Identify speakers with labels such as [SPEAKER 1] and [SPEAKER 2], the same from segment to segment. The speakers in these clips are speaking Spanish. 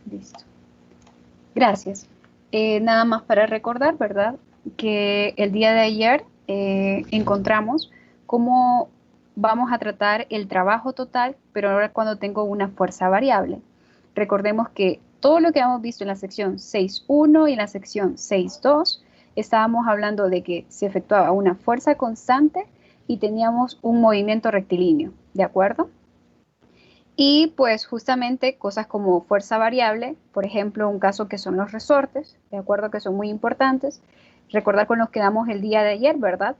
[SPEAKER 1] Listo. Gracias. Nada más para recordar, ¿verdad? Que el día de ayer encontramos cómo vamos a tratar el trabajo total, pero ahora cuando tengo una fuerza variable. Recordemos que todo lo que hemos visto en la sección 6.1 y en la sección 6.2, estábamos hablando de que se efectuaba una fuerza constante y teníamos un movimiento rectilíneo, ¿de acuerdo? Y pues justamente cosas como fuerza variable, por ejemplo, un caso que son los resortes, de acuerdo que son muy importantes. Recordar con los que damos el día de ayer, ¿verdad?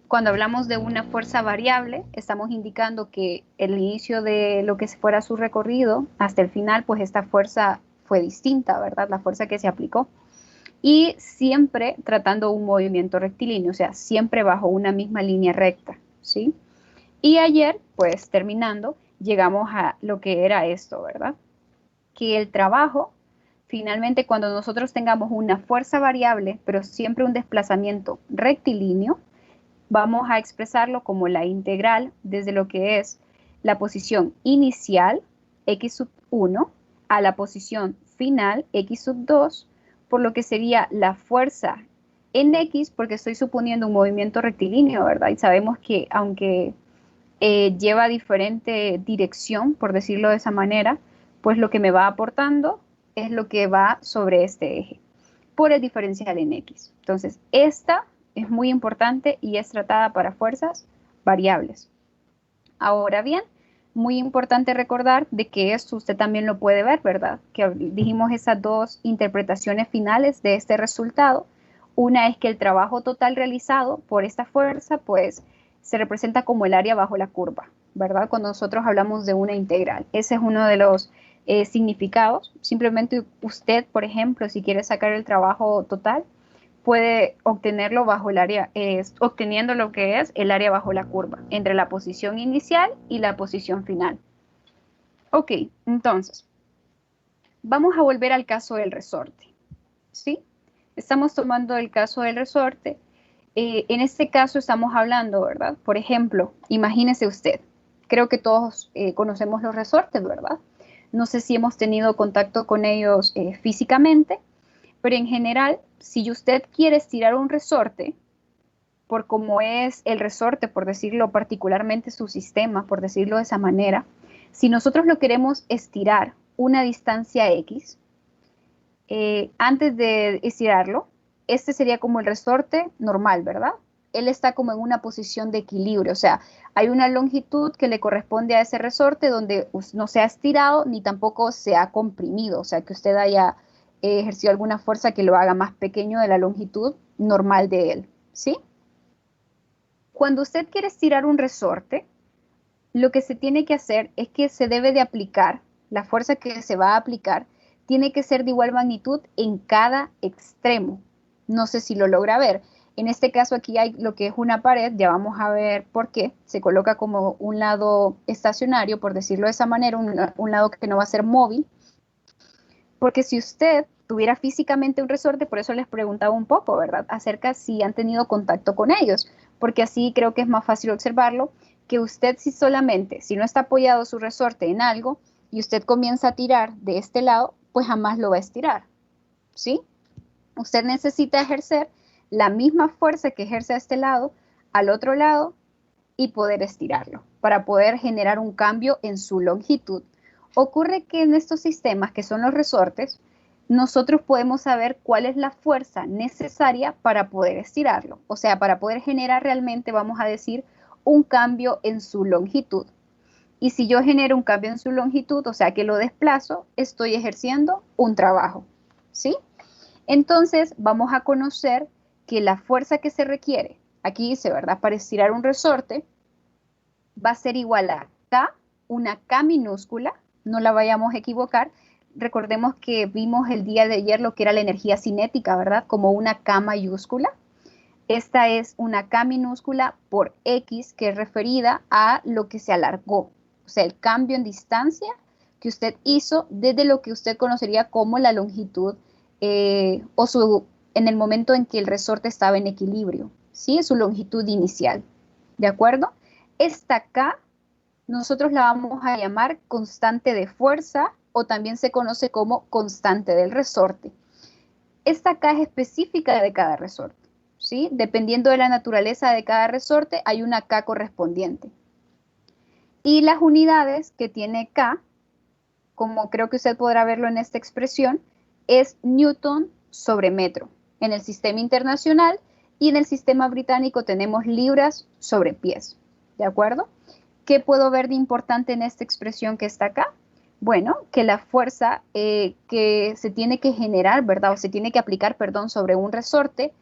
[SPEAKER 1] Cuando hablamos de una fuerza variable, estamos indicando que el inicio de lo que fuera su recorrido hasta el final, pues esta fuerza fue distinta, ¿verdad? La fuerza que se aplicó. Y siempre tratando un movimiento rectilíneo, o sea, siempre bajo una misma línea recta, ¿sí? Y ayer, pues terminando, llegamos a lo que era esto, ¿verdad? Que el trabajo, finalmente cuando nosotros tengamos una fuerza variable, pero siempre un desplazamiento rectilíneo, vamos a expresarlo como la integral desde lo que es la posición inicial, x sub 1, a la posición final, x sub 2, por lo que sería la fuerza en x, porque estoy suponiendo un movimiento rectilíneo, ¿verdad? Y sabemos que aunque lleva diferente dirección, por decirlo de esa manera, pues lo que me va aportando es lo que va sobre este eje, por el diferencial en X. Entonces, esta es muy importante y es tratada para fuerzas variables. Ahora bien, muy importante recordar de que esto usted también lo puede ver, ¿verdad? Que dijimos esas dos interpretaciones finales de este resultado. Una es que el trabajo total realizado por esta fuerza, pues, se representa como el área bajo la curva, ¿verdad? Cuando nosotros hablamos de una integral. Ese es uno de los significados. Simplemente usted, por ejemplo, si quiere sacar el trabajo total, puede obtenerlo bajo el área, obteniendo lo que es el área bajo la curva, entre la posición inicial y la posición final. Ok, entonces, vamos a volver al caso del resorte, ¿sí? Estamos tomando el caso del resorte. En este caso estamos hablando, ¿verdad? Por ejemplo, imagínese usted, creo que todos conocemos los resortes, ¿verdad? No sé si hemos tenido contacto con ellos físicamente, pero en general, si usted quiere estirar un resorte, por cómo es el resorte, por decirlo particularmente su sistema, por decirlo de esa manera, si nosotros lo queremos estirar una distancia X, antes de estirarlo, este sería como el resorte normal, ¿verdad? Él está como en una posición de equilibrio, o sea, hay una longitud que le corresponde a ese resorte donde no se ha estirado ni tampoco se ha comprimido, o sea, que usted haya ejercido alguna fuerza que lo haga más pequeño de la longitud normal de él, ¿sí? Cuando usted quiere estirar un resorte, lo que se tiene que hacer es que se debe de aplicar, la fuerza que se va a aplicar tiene que ser de igual magnitud en cada extremo. No sé si lo logra ver. En este caso aquí hay lo que es una pared, ya vamos a ver por qué. Se coloca como un lado estacionario, por decirlo de esa manera, un lado que no va a ser móvil, porque si usted tuviera físicamente un resorte, por eso les preguntaba un poco, ¿verdad? Acerca si han tenido contacto con ellos, porque así creo que es más fácil observarlo, que usted si solamente, si no está apoyado su resorte en algo y usted comienza a tirar de este lado, pues jamás lo va a estirar, ¿sí? Usted necesita ejercer la misma fuerza que ejerce a este lado, al otro lado, y poder estirarlo para poder generar un cambio en su longitud. Ocurre que en estos sistemas, que son los resortes, nosotros podemos saber cuál es la fuerza necesaria para poder estirarlo. O sea, para poder generar realmente, vamos a decir, un cambio en su longitud. Y si yo genero un cambio en su longitud, o sea que lo desplazo, estoy ejerciendo un trabajo. ¿Sí? Entonces vamos a conocer que la fuerza que se requiere, aquí dice, ¿verdad? Para estirar un resorte, va a ser igual a K, una K minúscula, no la vayamos a equivocar. Recordemos que vimos el día de ayer lo que era la energía cinética, ¿verdad? Como una K mayúscula. Esta es una K minúscula por X, que es referida a lo que se alargó, o sea, el cambio en distancia que usted hizo desde lo que usted conocería como la longitud en el momento en que el resorte estaba en equilibrio, ¿sí? Su longitud inicial, ¿de acuerdo? Esta K nosotros la vamos a llamar constante de fuerza o también se conoce como constante del resorte. Esta K es específica de cada resorte, ¿sí? Dependiendo de la naturaleza de cada resorte, hay una K correspondiente. Y las unidades que tiene K, como creo que usted podrá verlo en esta expresión, es Newton sobre metro. En el sistema internacional y en el sistema británico tenemos libras sobre pies, ¿de acuerdo? ¿Qué puedo ver de importante en esta expresión que está acá? Bueno, que la fuerza que se tiene que generar, ¿verdad? O se tiene que aplicar, perdón, sobre un resorte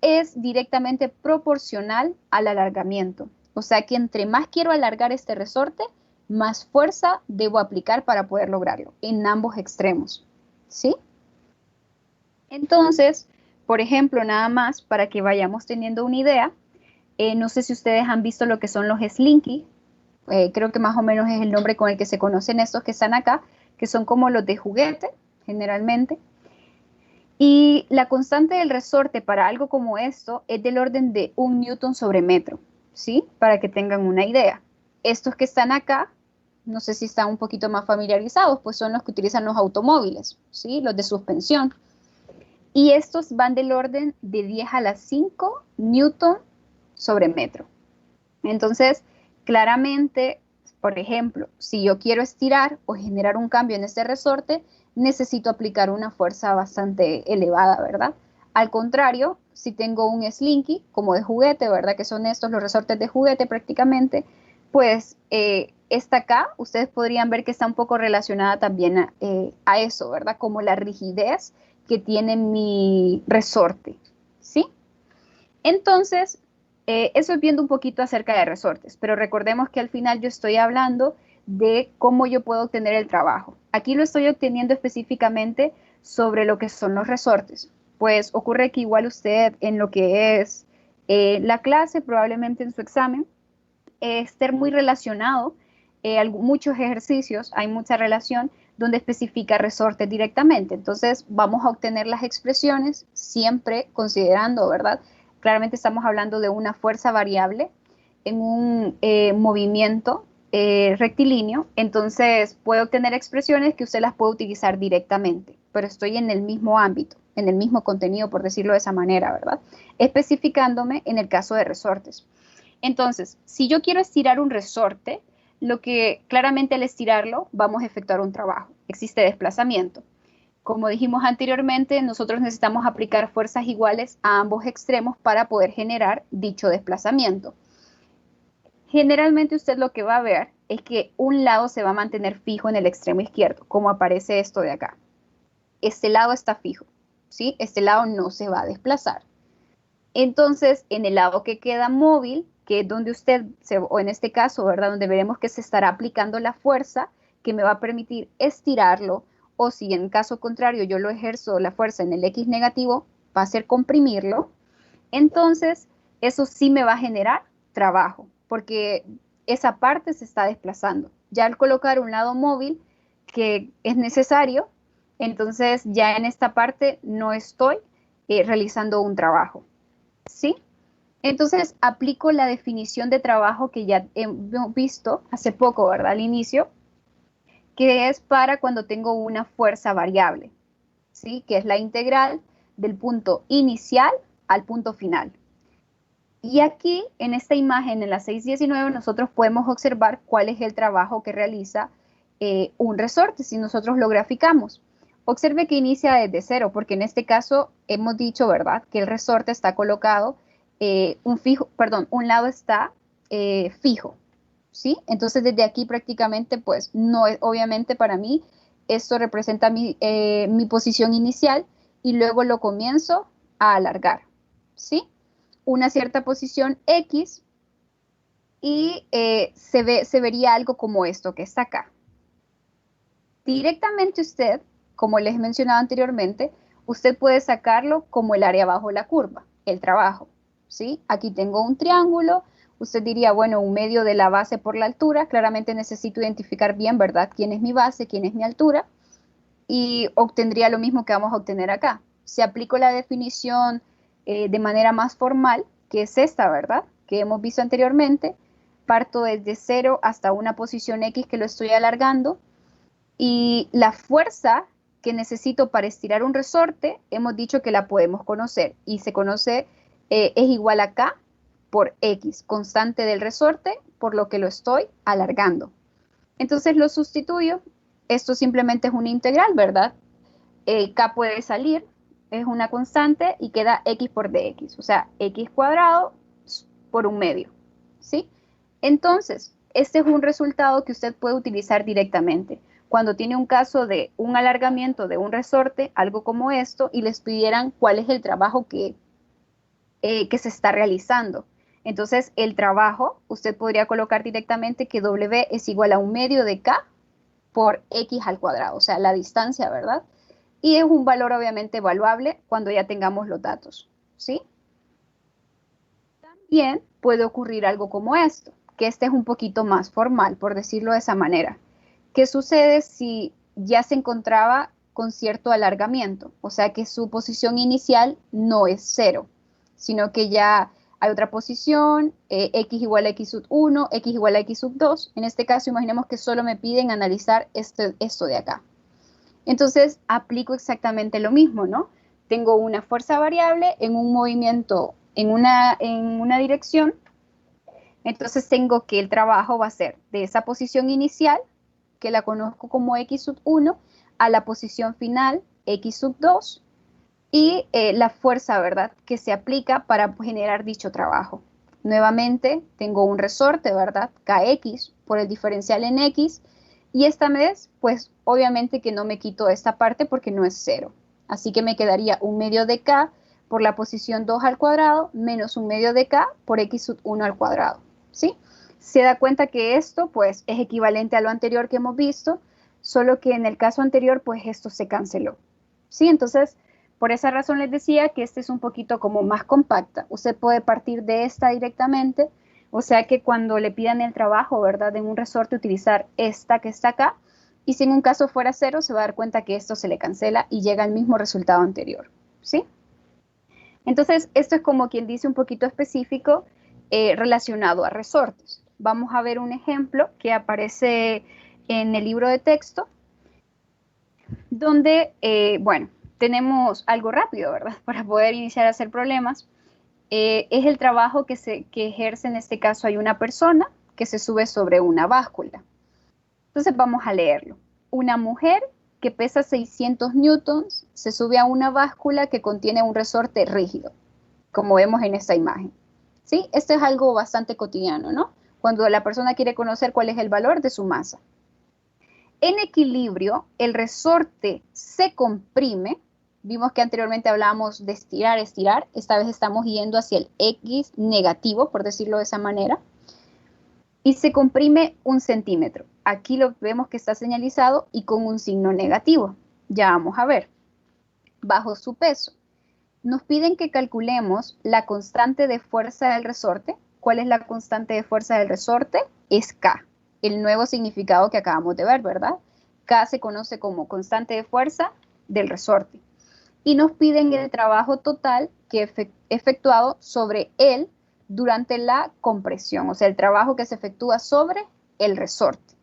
[SPEAKER 1] es directamente proporcional al alargamiento. O sea que entre más quiero alargar este resorte, más fuerza debo aplicar para poder lograrlo en ambos extremos, ¿sí? Entonces, por ejemplo, nada más para que vayamos teniendo una idea, no sé si ustedes han visto lo que son los slinky, creo que más o menos es el nombre con el que se conocen estos que están acá, que son como los de juguete, generalmente. Y la constante del resorte para algo como esto es del orden de 1 newton sobre metro, ¿sí? Para que tengan una idea. Estos que están acá, no sé si están un poquito más familiarizados, pues son los que utilizan los automóviles, ¿sí? Los de suspensión. Y estos van del orden de 10 a la 5 newton sobre metro. Entonces, claramente, por ejemplo, si yo quiero estirar o generar un cambio en este resorte, necesito aplicar una fuerza bastante elevada, ¿verdad? Al contrario, si tengo un slinky, como de juguete, ¿verdad? Que son estos los resortes de juguete prácticamente, pues esta acá, ustedes podrían ver que está un poco relacionada también a eso, ¿verdad? Como la rigidez que tiene mi resorte, ¿sí? Entonces, eso es viendo un poquito acerca de resortes, pero recordemos que al final yo estoy hablando de cómo yo puedo obtener el trabajo. Aquí lo estoy obteniendo específicamente sobre lo que son los resortes. Pues ocurre que igual usted en lo que es la clase, probablemente en su examen, esté muy relacionado, muchos ejercicios, hay mucha relación donde especifica resortes directamente. Entonces vamos a obtener las expresiones siempre considerando, ¿verdad? Claramente estamos hablando de una fuerza variable en un movimiento rectilíneo, entonces puedo obtener expresiones que usted las puede utilizar directamente, pero estoy en el mismo ámbito, en el mismo contenido, por decirlo de esa manera, ¿verdad? Especificándome en el caso de resortes. Entonces, si yo quiero estirar un resorte, lo que claramente al estirarlo vamos a efectuar un trabajo. Existe desplazamiento. Como dijimos anteriormente, nosotros necesitamos aplicar fuerzas iguales a ambos extremos para poder generar dicho desplazamiento. Generalmente usted lo que va a ver es que un lado se va a mantener fijo en el extremo izquierdo, como aparece esto de acá. Este lado está fijo, ¿sí? Este lado no se va a desplazar. Entonces, en el lado que queda móvil, que es donde usted, o en este caso, ¿verdad? Donde veremos que se estará aplicando la fuerza que me va a permitir estirarlo, o si en caso contrario yo lo ejerzo la fuerza en el X negativo, va a ser comprimirlo, entonces eso sí me va a generar trabajo, porque esa parte se está desplazando. Ya al colocar un lado móvil que es necesario, entonces ya en esta parte no estoy realizando un trabajo. ¿Sí? Entonces aplico la definición de trabajo que ya hemos visto hace poco, ¿verdad? Al inicio, que es para cuando tengo una fuerza variable, ¿sí? Que es la integral del punto inicial al punto final. Y aquí, en esta imagen, en la 619, nosotros podemos observar cuál es el trabajo que realiza un resorte, si nosotros lo graficamos. Observe que inicia desde cero, porque en este caso hemos dicho, ¿verdad?, que el resorte está colocado, un lado está fijo, ¿sí? Entonces desde aquí prácticamente, pues, no es, obviamente para mí, esto representa mi posición inicial y luego lo comienzo a alargar, ¿sí? Una cierta posición X y se vería algo como esto que está acá. Directamente usted, como les he mencionado anteriormente, usted puede sacarlo como el área bajo la curva, el trabajo, ¿sí? Aquí tengo un triángulo, usted diría, bueno, un medio de la base por la altura, claramente necesito identificar bien, ¿verdad?, quién es mi base, quién es mi altura, y obtendría lo mismo que vamos a obtener acá. Si aplico la definición de manera más formal, que es esta, ¿verdad?, que hemos visto anteriormente, parto desde cero hasta una posición X que lo estoy alargando, Y la fuerza que necesito para estirar un resorte, hemos dicho que la podemos conocer y se conoce, es igual a K por X, constante del resorte, por lo que lo estoy alargando. Entonces lo sustituyo, esto simplemente es una integral, ¿verdad? K puede salir, es una constante y queda X por dx, o sea, X cuadrado por un medio, ¿sí? Entonces, este es un resultado que usted puede utilizar directamente. Cuando tiene un caso de un alargamiento de un resorte, algo como esto, y les pidieran cuál es el trabajo que se está realizando. Entonces, el trabajo, usted podría colocar directamente que W es igual a un medio de K por X al cuadrado, o sea, la distancia, ¿verdad? Y es un valor obviamente evaluable cuando ya tengamos los datos, ¿sí? También puede ocurrir algo como esto, que este es un poquito más formal, por decirlo de esa manera. ¿Qué sucede si ya se encontraba con cierto alargamiento? O sea que su posición inicial no es 0, sino que ya hay otra posición, x igual a x sub 1, x igual a x sub 2. En este caso, imaginemos que solo me piden analizar esto de acá. Entonces, aplico exactamente lo mismo, ¿no? Tengo una fuerza variable en un movimiento en una dirección, entonces tengo que el trabajo va a ser de esa posición inicial, que la conozco como x sub 1, a la posición final, x sub 2, y la fuerza, ¿verdad?, que se aplica para generar dicho trabajo. Nuevamente, tengo un resorte, ¿verdad?, kx por el diferencial en x, y esta vez, pues obviamente que no me quito esta parte porque no es 0. Así que me quedaría un medio de k por la posición 2 al cuadrado menos un medio de k por x sub 1 al cuadrado, ¿sí? Se da cuenta que esto, pues, es equivalente a lo anterior que hemos visto, solo que en el caso anterior, pues, esto se canceló, ¿sí? Entonces, por esa razón les decía que este es un poquito como más compacta. Usted puede partir de esta directamente, o sea que cuando le pidan el trabajo, ¿verdad?, en un resorte, utilizar esta que está acá, y si en un caso fuera 0, se va a dar cuenta que esto se le cancela y llega al mismo resultado anterior, ¿sí? Entonces, esto es como quien dice un poquito específico relacionado a resortes. Vamos a ver un ejemplo que aparece en el libro de texto, donde, bueno, tenemos algo rápido, ¿verdad? Para poder iniciar a hacer problemas. Es el trabajo que ejerce, en este caso hay una persona que se sube sobre una báscula. Entonces vamos a leerlo. Una mujer que pesa 600 newtons se sube a una báscula que contiene un resorte rígido, como vemos en esta imagen. ¿Sí? Esto es algo bastante cotidiano, ¿no? Cuando la persona quiere conocer cuál es el valor de su masa. En equilibrio, el resorte se comprime. Vimos que anteriormente hablábamos de estirar, estirar. Esta vez estamos yendo hacia el X negativo, por decirlo de esa manera. Y se comprime 1 centímetro. Aquí lo vemos que está señalizado y con un signo negativo. Ya vamos a ver. Bajo su peso. Nos piden que calculemos la constante de fuerza del resorte. ¿Cuál es la constante de fuerza del resorte? Es K, el nuevo significado que acabamos de ver, ¿verdad? K se conoce como constante de fuerza del resorte. Y nos piden el trabajo total que efectuado sobre él durante la compresión, o sea, el trabajo que se efectúa sobre el resorte.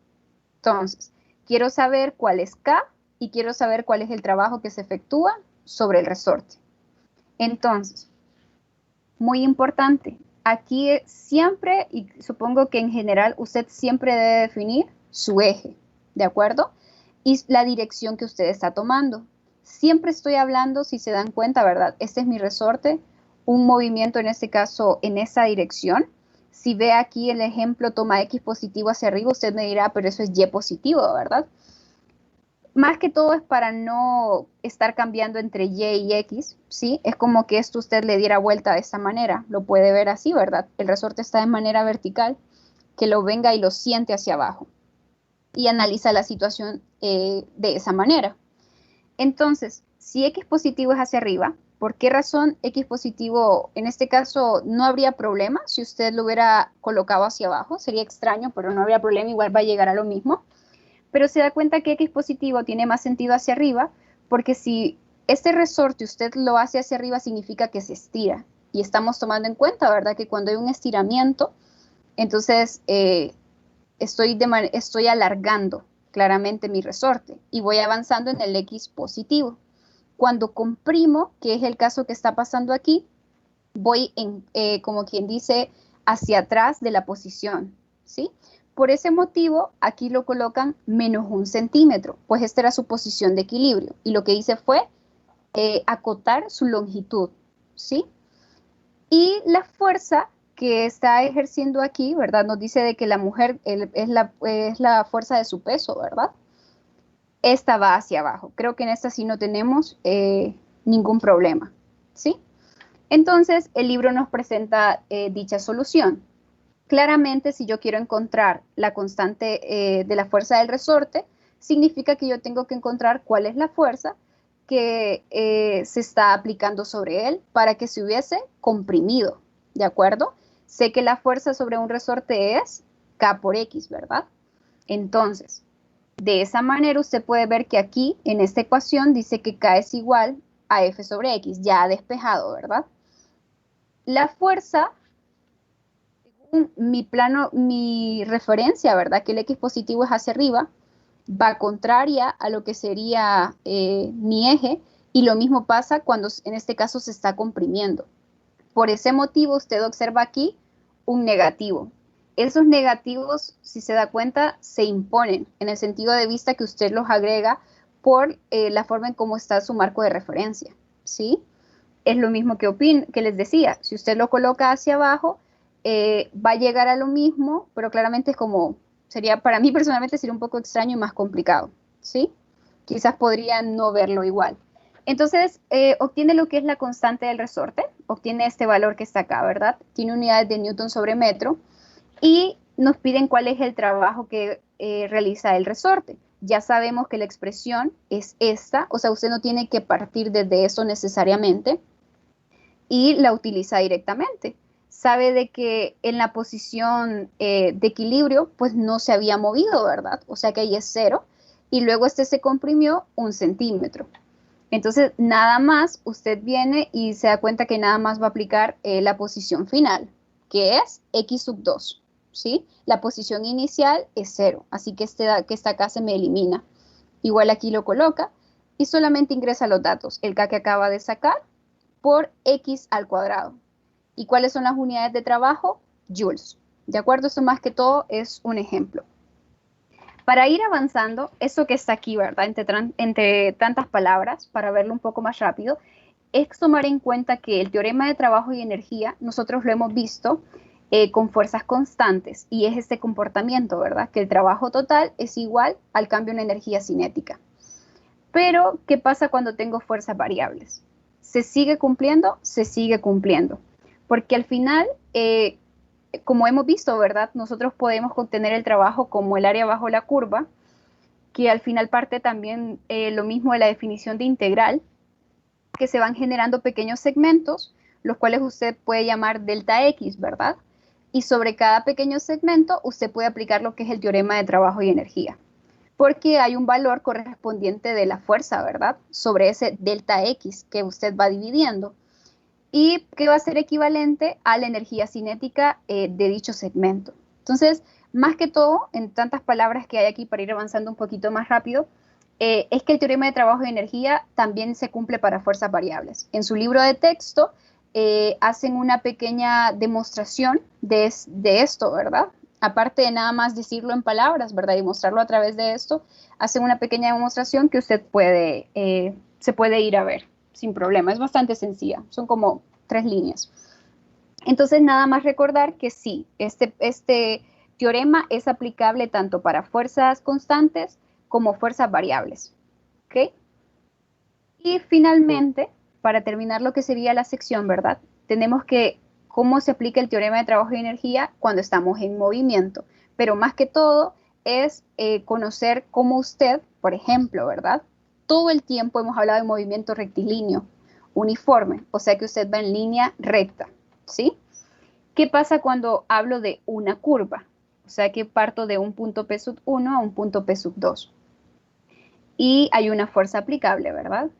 [SPEAKER 1] Entonces, quiero saber cuál es K y quiero saber cuál es el trabajo que se efectúa sobre el resorte. Entonces, muy importante, aquí siempre, y supongo que en general usted siempre debe definir su eje, ¿de acuerdo? Y la dirección que usted está tomando. Siempre estoy hablando, si se dan cuenta, ¿verdad? Este es mi resorte, un movimiento en este caso en esa dirección. Si ve aquí el ejemplo, toma X positivo hacia arriba, usted me dirá, pero eso es Y positivo, ¿verdad? Más que todo es para no estar cambiando entre Y y X, ¿sí? Es como que esto usted le diera vuelta de esta manera, lo puede ver así, ¿verdad? El resorte está de manera vertical, que lo venga y lo siente hacia abajo y analiza la situación de esa manera. Entonces, si X positivo es hacia arriba, ¿por qué razón X positivo, en este caso, no habría problema si usted lo hubiera colocado hacia abajo? Sería extraño, pero no habría problema, igual va a llegar a lo mismo. Pero se da cuenta que X positivo tiene más sentido hacia arriba, porque si este resorte usted lo hace hacia arriba, significa que se estira. Y estamos tomando en cuenta, ¿verdad?, que cuando hay un estiramiento, entonces estoy alargando claramente mi resorte, y voy avanzando en el X positivo. Cuando comprimo, que es el caso que está pasando aquí, voy como quien dice, hacia atrás de la posición, ¿sí? Por ese motivo, aquí lo colocan -1 centímetro, pues esta era su posición de equilibrio, y lo que hice fue acotar su longitud, ¿sí? Y la fuerza que está ejerciendo aquí, ¿verdad? Nos dice de que la mujer es la fuerza de su peso, ¿verdad? Esta va hacia abajo. Creo que en esta sí no tenemos ningún problema, ¿sí? Entonces, el libro nos presenta dicha solución. Claramente, si yo quiero encontrar la constante de la fuerza del resorte, significa que yo tengo que encontrar cuál es la fuerza que se está aplicando sobre él para que se hubiese comprimido, ¿de acuerdo? Sé que la fuerza sobre un resorte es K por X, ¿verdad? Entonces, de esa manera usted puede ver que aquí, en esta ecuación, dice que K es igual a F sobre X, ya despejado, ¿verdad? La fuerza, según mi referencia, ¿verdad? Que el X positivo es hacia arriba, va contraria a lo que sería mi eje, y lo mismo pasa cuando en este caso se está comprimiendo. Por ese motivo usted observa aquí un negativo. Esos negativos, si se da cuenta, se imponen en el sentido de vista que usted los agrega por la forma en cómo está su marco de referencia, ¿sí? Es lo mismo que les decía, si usted lo coloca hacia abajo, va a llegar a lo mismo, pero claramente es como, sería, para mí personalmente sería un poco extraño y más complicado, ¿sí? Quizás podrían no verlo igual. Entonces, obtiene lo que es la constante del resorte, obtiene este valor que está acá, ¿verdad? Tiene unidades de Newton sobre metro, y nos piden cuál es el trabajo que realiza el resorte. Ya sabemos que la expresión es esta, o sea, usted no tiene que partir desde eso necesariamente, y la utiliza directamente. Sabe de que en la posición de equilibrio, pues no se había movido, ¿verdad? O sea que ahí es 0, y luego este se comprimió 1 centímetro. Entonces, nada más, usted viene y se da cuenta que nada más va a aplicar la posición final, que es X sub 2, ¿sí? La posición inicial es 0, así que que está acá se me elimina. Igual aquí lo coloca y solamente ingresa los datos, el K que acaba de sacar por X al cuadrado. ¿Y cuáles son las unidades de trabajo? Joules. ¿De acuerdo? Eso más que todo es un ejemplo. Para ir avanzando, eso que está aquí, ¿verdad? Entre tantas palabras, para verlo un poco más rápido, es tomar en cuenta que el teorema de trabajo y energía, nosotros lo hemos visto con fuerzas constantes, y es este comportamiento, ¿verdad? Que el trabajo total es igual al cambio en energía cinética. Pero, ¿qué pasa cuando tengo fuerzas variables? ¿Se sigue cumpliendo? Se sigue cumpliendo. Porque al final, como hemos visto, ¿verdad? Nosotros podemos contener el trabajo como el área bajo la curva, que al final parte también lo mismo de la definición de integral, que se van generando pequeños segmentos, los cuales usted puede llamar delta X, ¿verdad? Y sobre cada pequeño segmento usted puede aplicar lo que es el teorema de trabajo y energía, porque hay un valor correspondiente de la fuerza, ¿verdad? Sobre ese delta X que usted va dividiendo, y que va a ser equivalente a la energía cinética de dicho segmento. Entonces, más que todo, en tantas palabras que hay aquí para ir avanzando un poquito más rápido, es que el teorema de trabajo y energía también se cumple para fuerzas variables. En su libro de texto hacen una pequeña demostración de esto, ¿verdad? Aparte de nada más decirlo en palabras, ¿verdad? Y mostrarlo a través de esto, hacen una pequeña demostración que usted se puede ir a ver sin problema. Es bastante sencilla, son como 3 líneas. Entonces, nada más recordar que sí, este teorema es aplicable tanto para fuerzas constantes como fuerzas variables. ¿Ok? Y finalmente, para terminar lo que sería la sección, ¿verdad? Tenemos que cómo se aplica el teorema de trabajo y energía cuando estamos en movimiento. Pero más que todo es conocer cómo usted, por ejemplo, ¿verdad? Todo el tiempo hemos hablado de movimiento rectilíneo, uniforme, o sea que usted va en línea recta, ¿sí? ¿Qué pasa cuando hablo de una curva? O sea que parto de un punto P sub 1 a un punto P sub 2. Y hay una fuerza aplicable, ¿verdad?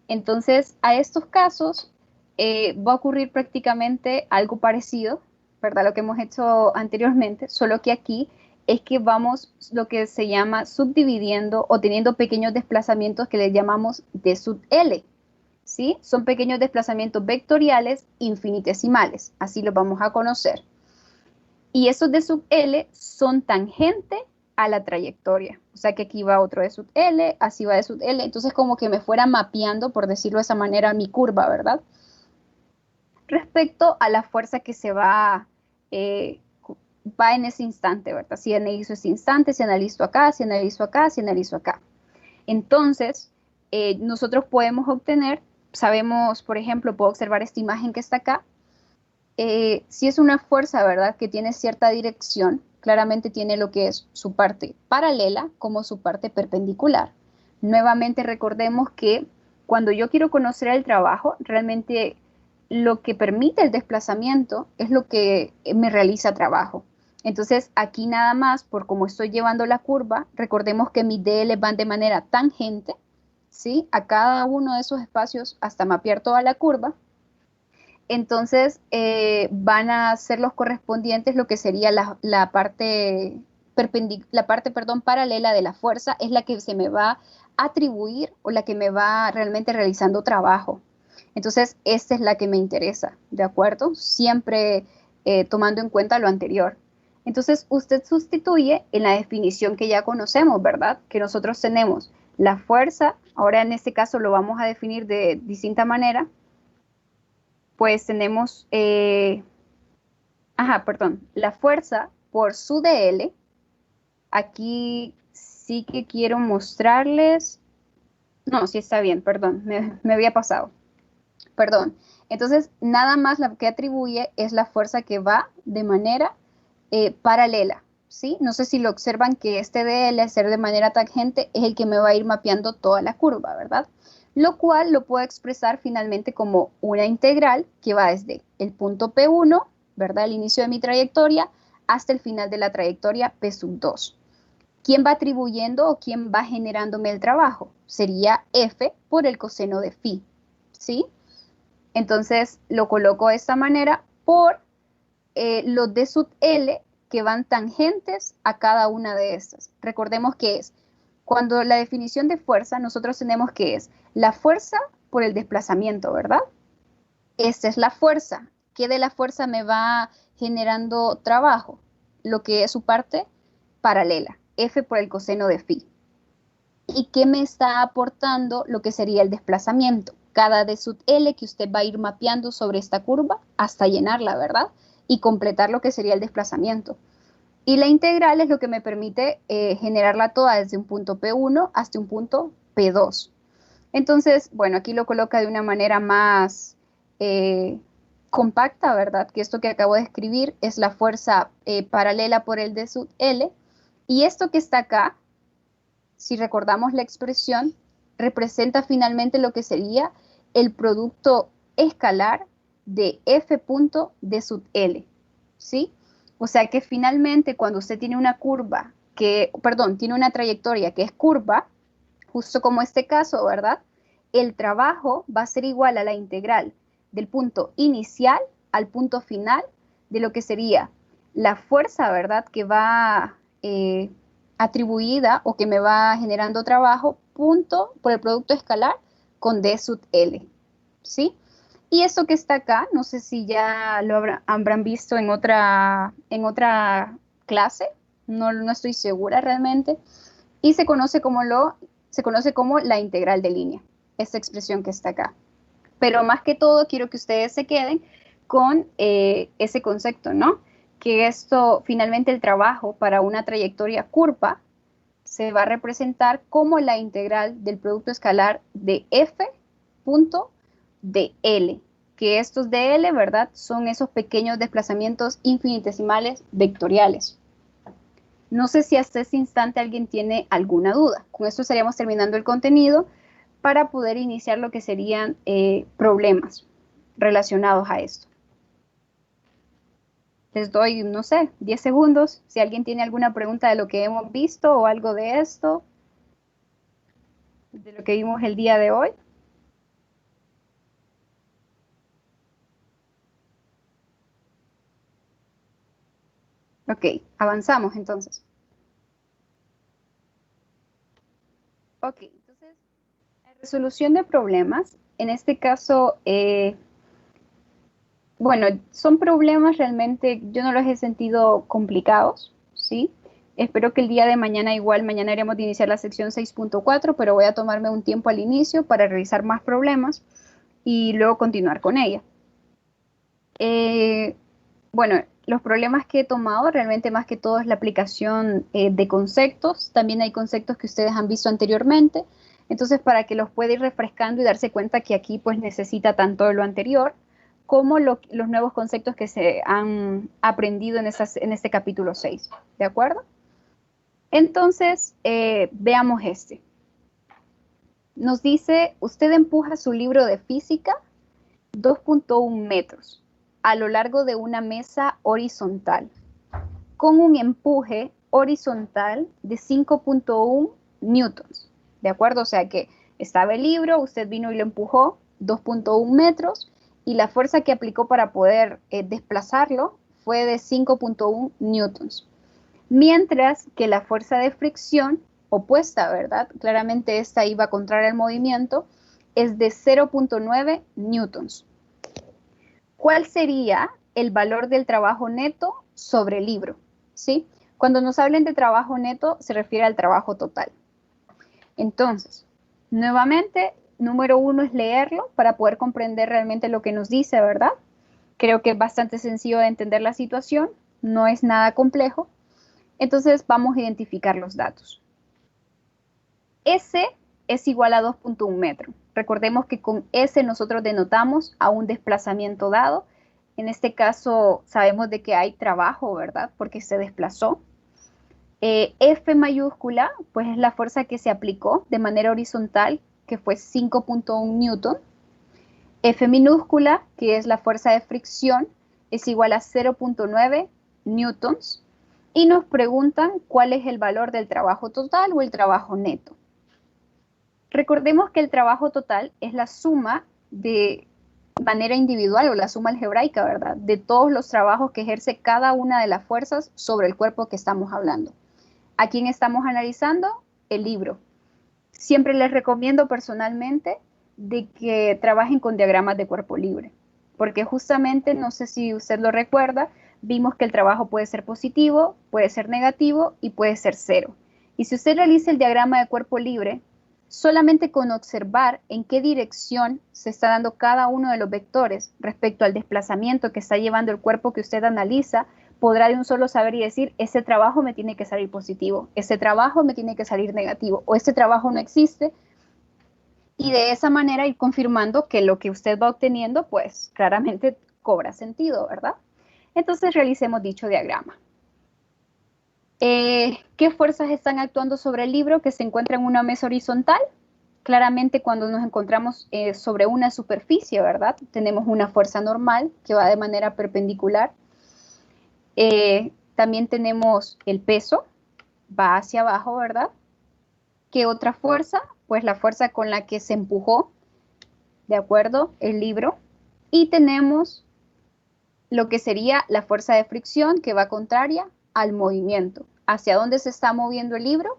[SPEAKER 1] Entonces, a estos casos va a ocurrir prácticamente algo parecido, ¿verdad? Lo que hemos hecho anteriormente, solo que aquí es que vamos lo que se llama subdividiendo o teniendo pequeños desplazamientos que le llamamos de sub L. ¿Sí? Son pequeños desplazamientos vectoriales infinitesimales, así los vamos a conocer. Y esos de sub L son tangente a la trayectoria. O sea que aquí va otro de sub L, así va de sub L. Entonces como que me fuera mapeando, por decirlo de esa manera, mi curva, ¿verdad? Respecto a la fuerza que se va en ese instante, ¿verdad? Si analizo ese instante, si analizo acá, si analizo acá, si analizo acá. Entonces, nosotros podemos obtener, sabemos, por ejemplo, puedo observar esta imagen que está acá. Si es una fuerza, ¿verdad?, que tiene cierta dirección, claramente tiene lo que es su parte paralela como su parte perpendicular. Nuevamente recordemos que cuando yo quiero conocer el trabajo, realmente lo que permite el desplazamiento es lo que me realiza trabajo. Entonces, aquí nada más, por cómo estoy llevando la curva, recordemos que mis DL van de manera tangente, ¿sí?, a cada uno de esos espacios hasta mapear toda la curva. Entonces, van a ser los correspondientes, lo que sería la parte, paralela de la fuerza, es la que se me va a atribuir o la que me va realmente realizando trabajo. Entonces, esta es la que me interesa, ¿de acuerdo? Siempre tomando en cuenta lo anterior. Entonces, usted sustituye en la definición que ya conocemos, ¿verdad? Que nosotros tenemos la fuerza, ahora en este caso lo vamos a definir de distinta manera, pues tenemos, la fuerza por su DL. Aquí sí que quiero mostrarles, no, sí está bien, perdón, me había pasado, perdón. Entonces, nada más la que atribuye es la fuerza que va de manera paralela, ¿sí? No sé si lo observan que este DL, al ser de manera tangente, es el que me va a ir mapeando toda la curva, ¿verdad? Lo cual lo puedo expresar finalmente como una integral que va desde el punto P1, ¿verdad? El inicio de mi trayectoria, hasta el final de la trayectoria P sub 2. ¿Quién va atribuyendo o quién va generándome el trabajo? Sería F por el coseno de phi, ¿sí? Entonces lo coloco de esta manera por los D sub L que van tangentes a cada una de estas. Recordemos que es, cuando la definición de fuerza, nosotros tenemos que es la fuerza por el desplazamiento, ¿verdad? Esta es la fuerza. ¿Qué de la fuerza me va generando trabajo? Lo que es su parte paralela, F por el coseno de phi. ¿Y qué me está aportando lo que sería el desplazamiento? Cada D sub L que usted va a ir mapeando sobre esta curva hasta llenarla, ¿verdad? Y completar lo que sería el desplazamiento. Y la integral es lo que me permite generarla toda desde un punto P1 hasta un punto P2. Entonces, bueno, aquí lo coloca de una manera más compacta, ¿verdad? Que esto que acabo de escribir es la fuerza paralela por el D sub L. Y esto que está acá, si recordamos la expresión, representa finalmente lo que sería el producto escalar de F punto D sub L, ¿sí? O sea que finalmente cuando usted tiene una curva tiene una trayectoria que es curva, justo como este caso, ¿verdad? El trabajo va a ser igual a la integral del punto inicial al punto final de lo que sería la fuerza, ¿verdad? Que va atribuida o que me va generando trabajo, punto por el producto escalar con D sub L, ¿sí? Y eso que está acá, no sé si ya lo habrán visto en otra clase, no estoy segura realmente, y se conoce como la integral de línea, esta expresión que está acá. Pero más que todo, quiero que ustedes se queden con ese concepto, ¿no? Que esto, finalmente, el trabajo para una trayectoria curva se va a representar como la integral del producto escalar de f punto de L, que estos de L, ¿verdad? Son esos pequeños desplazamientos infinitesimales vectoriales. No sé si hasta este instante alguien tiene alguna duda. Con esto estaríamos terminando el contenido para poder iniciar lo que serían problemas relacionados a esto. Les doy, no sé, 10 segundos. Si alguien tiene alguna pregunta de lo que hemos visto o algo de esto, de lo que vimos el día de hoy. Ok, avanzamos entonces. Ok, entonces, la resolución de problemas, en este caso, bueno, son problemas realmente, yo no los he sentido complicados, ¿sí? Espero que el día de mañana, igual mañana haremos de iniciar la sección 6.4, pero voy a tomarme un tiempo al inicio para revisar más problemas y luego continuar con ella. Eh, bueno, los problemas que he tomado realmente más que todo es la aplicación de conceptos. También hay conceptos que ustedes han visto anteriormente. Entonces, para que los pueda ir refrescando y darse cuenta que aquí pues necesita tanto de lo anterior como los nuevos conceptos que se han aprendido en este capítulo 6. ¿De acuerdo? Entonces, veamos este. Nos dice, usted empuja su libro de física 2.1 metros a lo largo de una mesa horizontal con un empuje horizontal de 5.1 newtons. ¿De acuerdo? O sea que estaba el libro, usted vino y lo empujó 2.1 metros y la fuerza que aplicó para poder desplazarlo fue de 5.1 newtons. Mientras que la fuerza de fricción opuesta, ¿verdad? Claramente esta iba contraria al movimiento, es de 0.9 newtons. ¿Cuál sería el valor del trabajo neto sobre el libro? ¿Sí? Cuando nos hablen de trabajo neto, se refiere al trabajo total. Entonces, nuevamente, número uno es leerlo para poder comprender realmente lo que nos dice, ¿verdad? Creo que es bastante sencillo de entender la situación, no es nada complejo. Entonces, vamos a identificar los datos. S es igual a 2.1 metros. Recordemos que con S nosotros denotamos a un desplazamiento dado. En este caso sabemos de que hay trabajo, ¿verdad? Porque se desplazó. F mayúscula, pues es la fuerza que se aplicó de manera horizontal, que fue 5.1 newton. F minúscula, que es la fuerza de fricción, es igual a 0.9 newtons. Y nos preguntan cuál es el valor del trabajo total o el trabajo neto. Recordemos que el trabajo total es la suma de manera individual o la suma algebraica, ¿verdad? De todos los trabajos que ejerce cada una de las fuerzas sobre el cuerpo que estamos hablando. ¿A quién estamos analizando? El libro. Siempre les recomiendo personalmente de que trabajen con diagramas de cuerpo libre, porque justamente, no sé si usted lo recuerda, vimos que el trabajo puede ser positivo, puede ser negativo y puede ser cero. Y si usted realiza el diagrama de cuerpo libre, solamente con observar en qué dirección se está dando cada uno de los vectores respecto al desplazamiento que está llevando el cuerpo que usted analiza, podrá de un solo saber y decir, ese trabajo me tiene que salir positivo, ese trabajo me tiene que salir negativo, o ese trabajo no existe, y de esa manera ir confirmando que lo que usted va obteniendo, pues claramente cobra sentido, ¿verdad? Entonces realicemos dicho diagrama. ¿Qué fuerzas están actuando sobre el libro que se encuentra en una mesa horizontal? Claramente cuando nos encontramos sobre una superficie, ¿verdad? Tenemos una fuerza normal que va de manera perpendicular. También tenemos el peso, va hacia abajo, ¿verdad? ¿Qué otra fuerza? Pues la fuerza con la que se empujó, ¿de acuerdo? El libro. Y tenemos lo que sería la fuerza de fricción que va contraria al movimiento. ¿Hacia dónde se está moviendo el libro?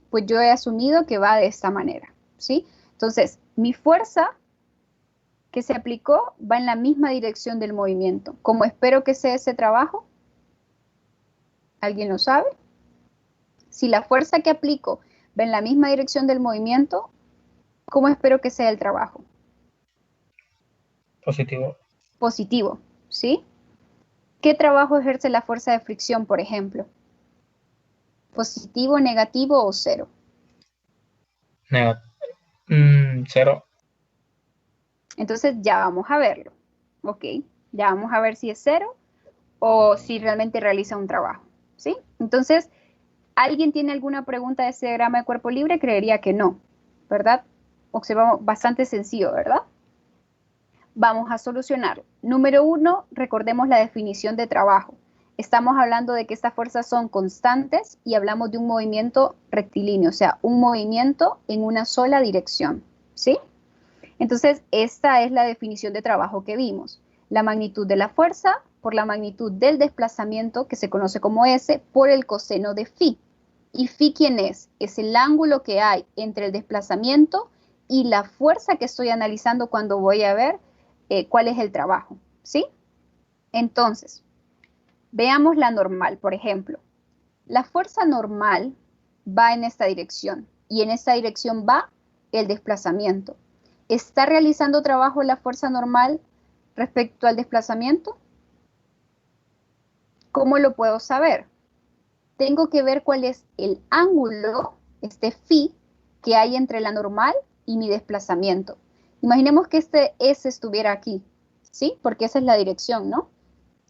[SPEAKER 1] Pues yo he asumido que va de esta manera, ¿sí? Entonces, mi fuerza que se aplicó va en la misma dirección del movimiento. ¿Cómo espero que sea ese trabajo? ¿Alguien lo sabe? Si la fuerza que aplico va en la misma dirección del movimiento, ¿cómo espero que sea el trabajo?
[SPEAKER 2] Positivo.
[SPEAKER 1] Positivo, ¿sí? ¿Qué trabajo ejerce la fuerza de fricción, por ejemplo? ¿Positivo, negativo o cero?
[SPEAKER 2] Cero.
[SPEAKER 1] Entonces ya vamos a verlo, ¿ok? Ya vamos a ver si es cero o si realmente realiza un trabajo, ¿sí? Entonces, ¿alguien tiene alguna pregunta de ese diagrama de cuerpo libre? Creería que no, ¿verdad? Observamos bastante sencillo, ¿verdad? Vamos a solucionar. Número uno, recordemos la definición de trabajo. Estamos hablando de que estas fuerzas son constantes y hablamos de un movimiento rectilíneo, o sea, un movimiento en una sola dirección, ¿sí? Entonces, esta es la definición de trabajo que vimos. La magnitud de la fuerza por la magnitud del desplazamiento, que se conoce como S, por el coseno de phi. ¿Y phi quién es? Es el ángulo que hay entre el desplazamiento y la fuerza que estoy analizando cuando voy a ver cuál es el trabajo, ¿sí? Entonces, veamos la normal, por ejemplo. La fuerza normal va en esta dirección y en esta dirección va el desplazamiento. ¿Está realizando trabajo la fuerza normal respecto al desplazamiento? ¿Cómo lo puedo saber? Tengo que ver cuál es el ángulo, este phi, que hay entre la normal y mi desplazamiento. Imaginemos que este S estuviera aquí, ¿sí? Porque esa es la dirección, ¿no?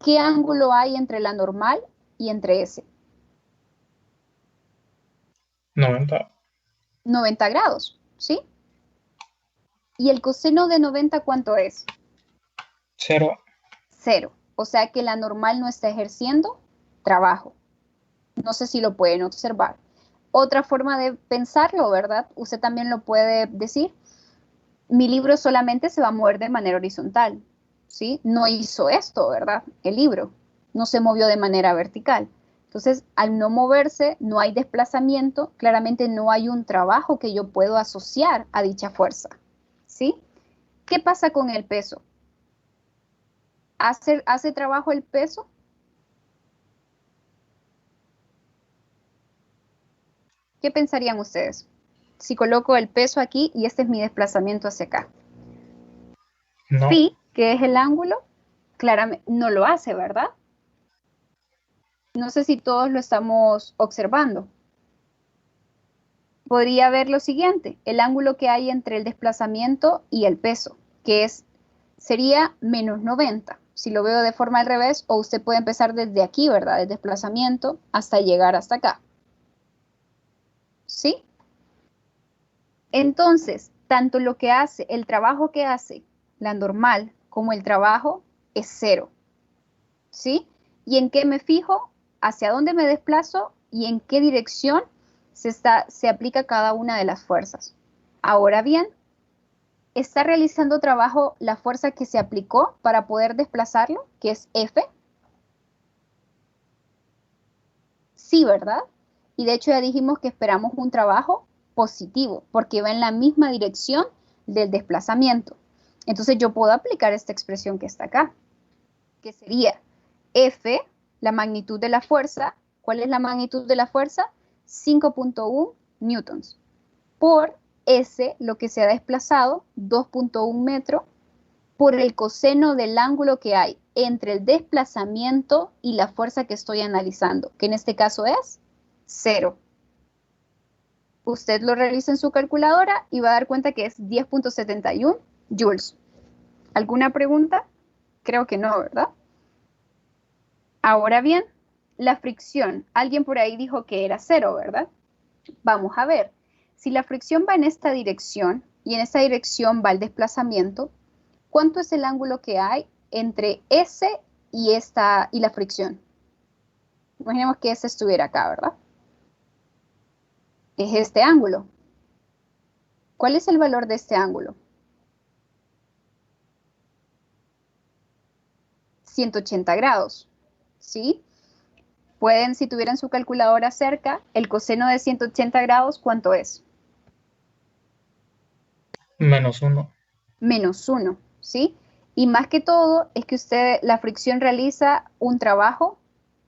[SPEAKER 1] ¿Qué ángulo hay entre la normal y entre S?
[SPEAKER 2] 90.
[SPEAKER 1] 90 grados, ¿sí? ¿Y el coseno de 90 cuánto es?
[SPEAKER 2] 0.
[SPEAKER 1] 0. O sea que la normal no está ejerciendo trabajo. No sé si lo pueden observar. Otra forma de pensarlo, ¿verdad? Usted también lo puede decir. Mi libro solamente se va a mover de manera horizontal, ¿sí? No hizo esto, ¿verdad? El libro no se movió de manera vertical. Entonces, al no moverse, no hay desplazamiento, claramente no hay un trabajo que yo puedo asociar a dicha fuerza, ¿sí? ¿Qué pasa con el peso? ¿Hace trabajo el peso? ¿Qué pensarían ustedes? Si coloco el peso aquí y este es mi desplazamiento hacia acá.
[SPEAKER 2] No.
[SPEAKER 1] Phi, que es el ángulo, claramente no lo hace, ¿verdad? No sé si todos lo estamos observando. Podría ver lo siguiente, el ángulo que hay entre el desplazamiento y el peso, que sería menos 90. Si lo veo de forma al revés, o usted puede empezar desde aquí, ¿verdad? El desplazamiento hasta llegar hasta acá. ¿Sí? Entonces, tanto lo que hace, el trabajo que hace la normal como el trabajo es 0. ¿Sí? ¿Y en qué me fijo? ¿Hacia dónde me desplazo? ¿Y en qué dirección se aplica cada una de las fuerzas? Ahora bien, ¿está realizando trabajo la fuerza que se aplicó para poder desplazarlo, que es F? Sí, ¿verdad? Y de hecho ya dijimos que esperamos un trabajo positivo, porque va en la misma dirección del desplazamiento. Entonces yo puedo aplicar esta expresión que está acá, que sería F, la magnitud de la fuerza. ¿Cuál es la magnitud de la fuerza? 5.1 newtons. Por S, lo que se ha desplazado, 2.1 metros, por el coseno del ángulo que hay entre el desplazamiento y la fuerza que estoy analizando, que en este caso es 0. Usted lo realiza en su calculadora y va a dar cuenta que es 10.71 joules. ¿Alguna pregunta? Creo que no, ¿verdad? Ahora bien, la fricción. Alguien por ahí dijo que era 0, ¿verdad? Vamos a ver. Si la fricción va en esta dirección y en esta dirección va el desplazamiento, ¿cuánto es el ángulo que hay entre S y la fricción? Imaginemos que S estuviera acá, ¿verdad? Es este ángulo. ¿Cuál es el valor de este ángulo? 180 grados, ¿sí? Pueden, si tuvieran su calculadora cerca, el coseno de 180 grados, ¿cuánto es?
[SPEAKER 2] -1.
[SPEAKER 1] Menos 1, ¿sí? Y más que todo es que la fricción realiza un trabajo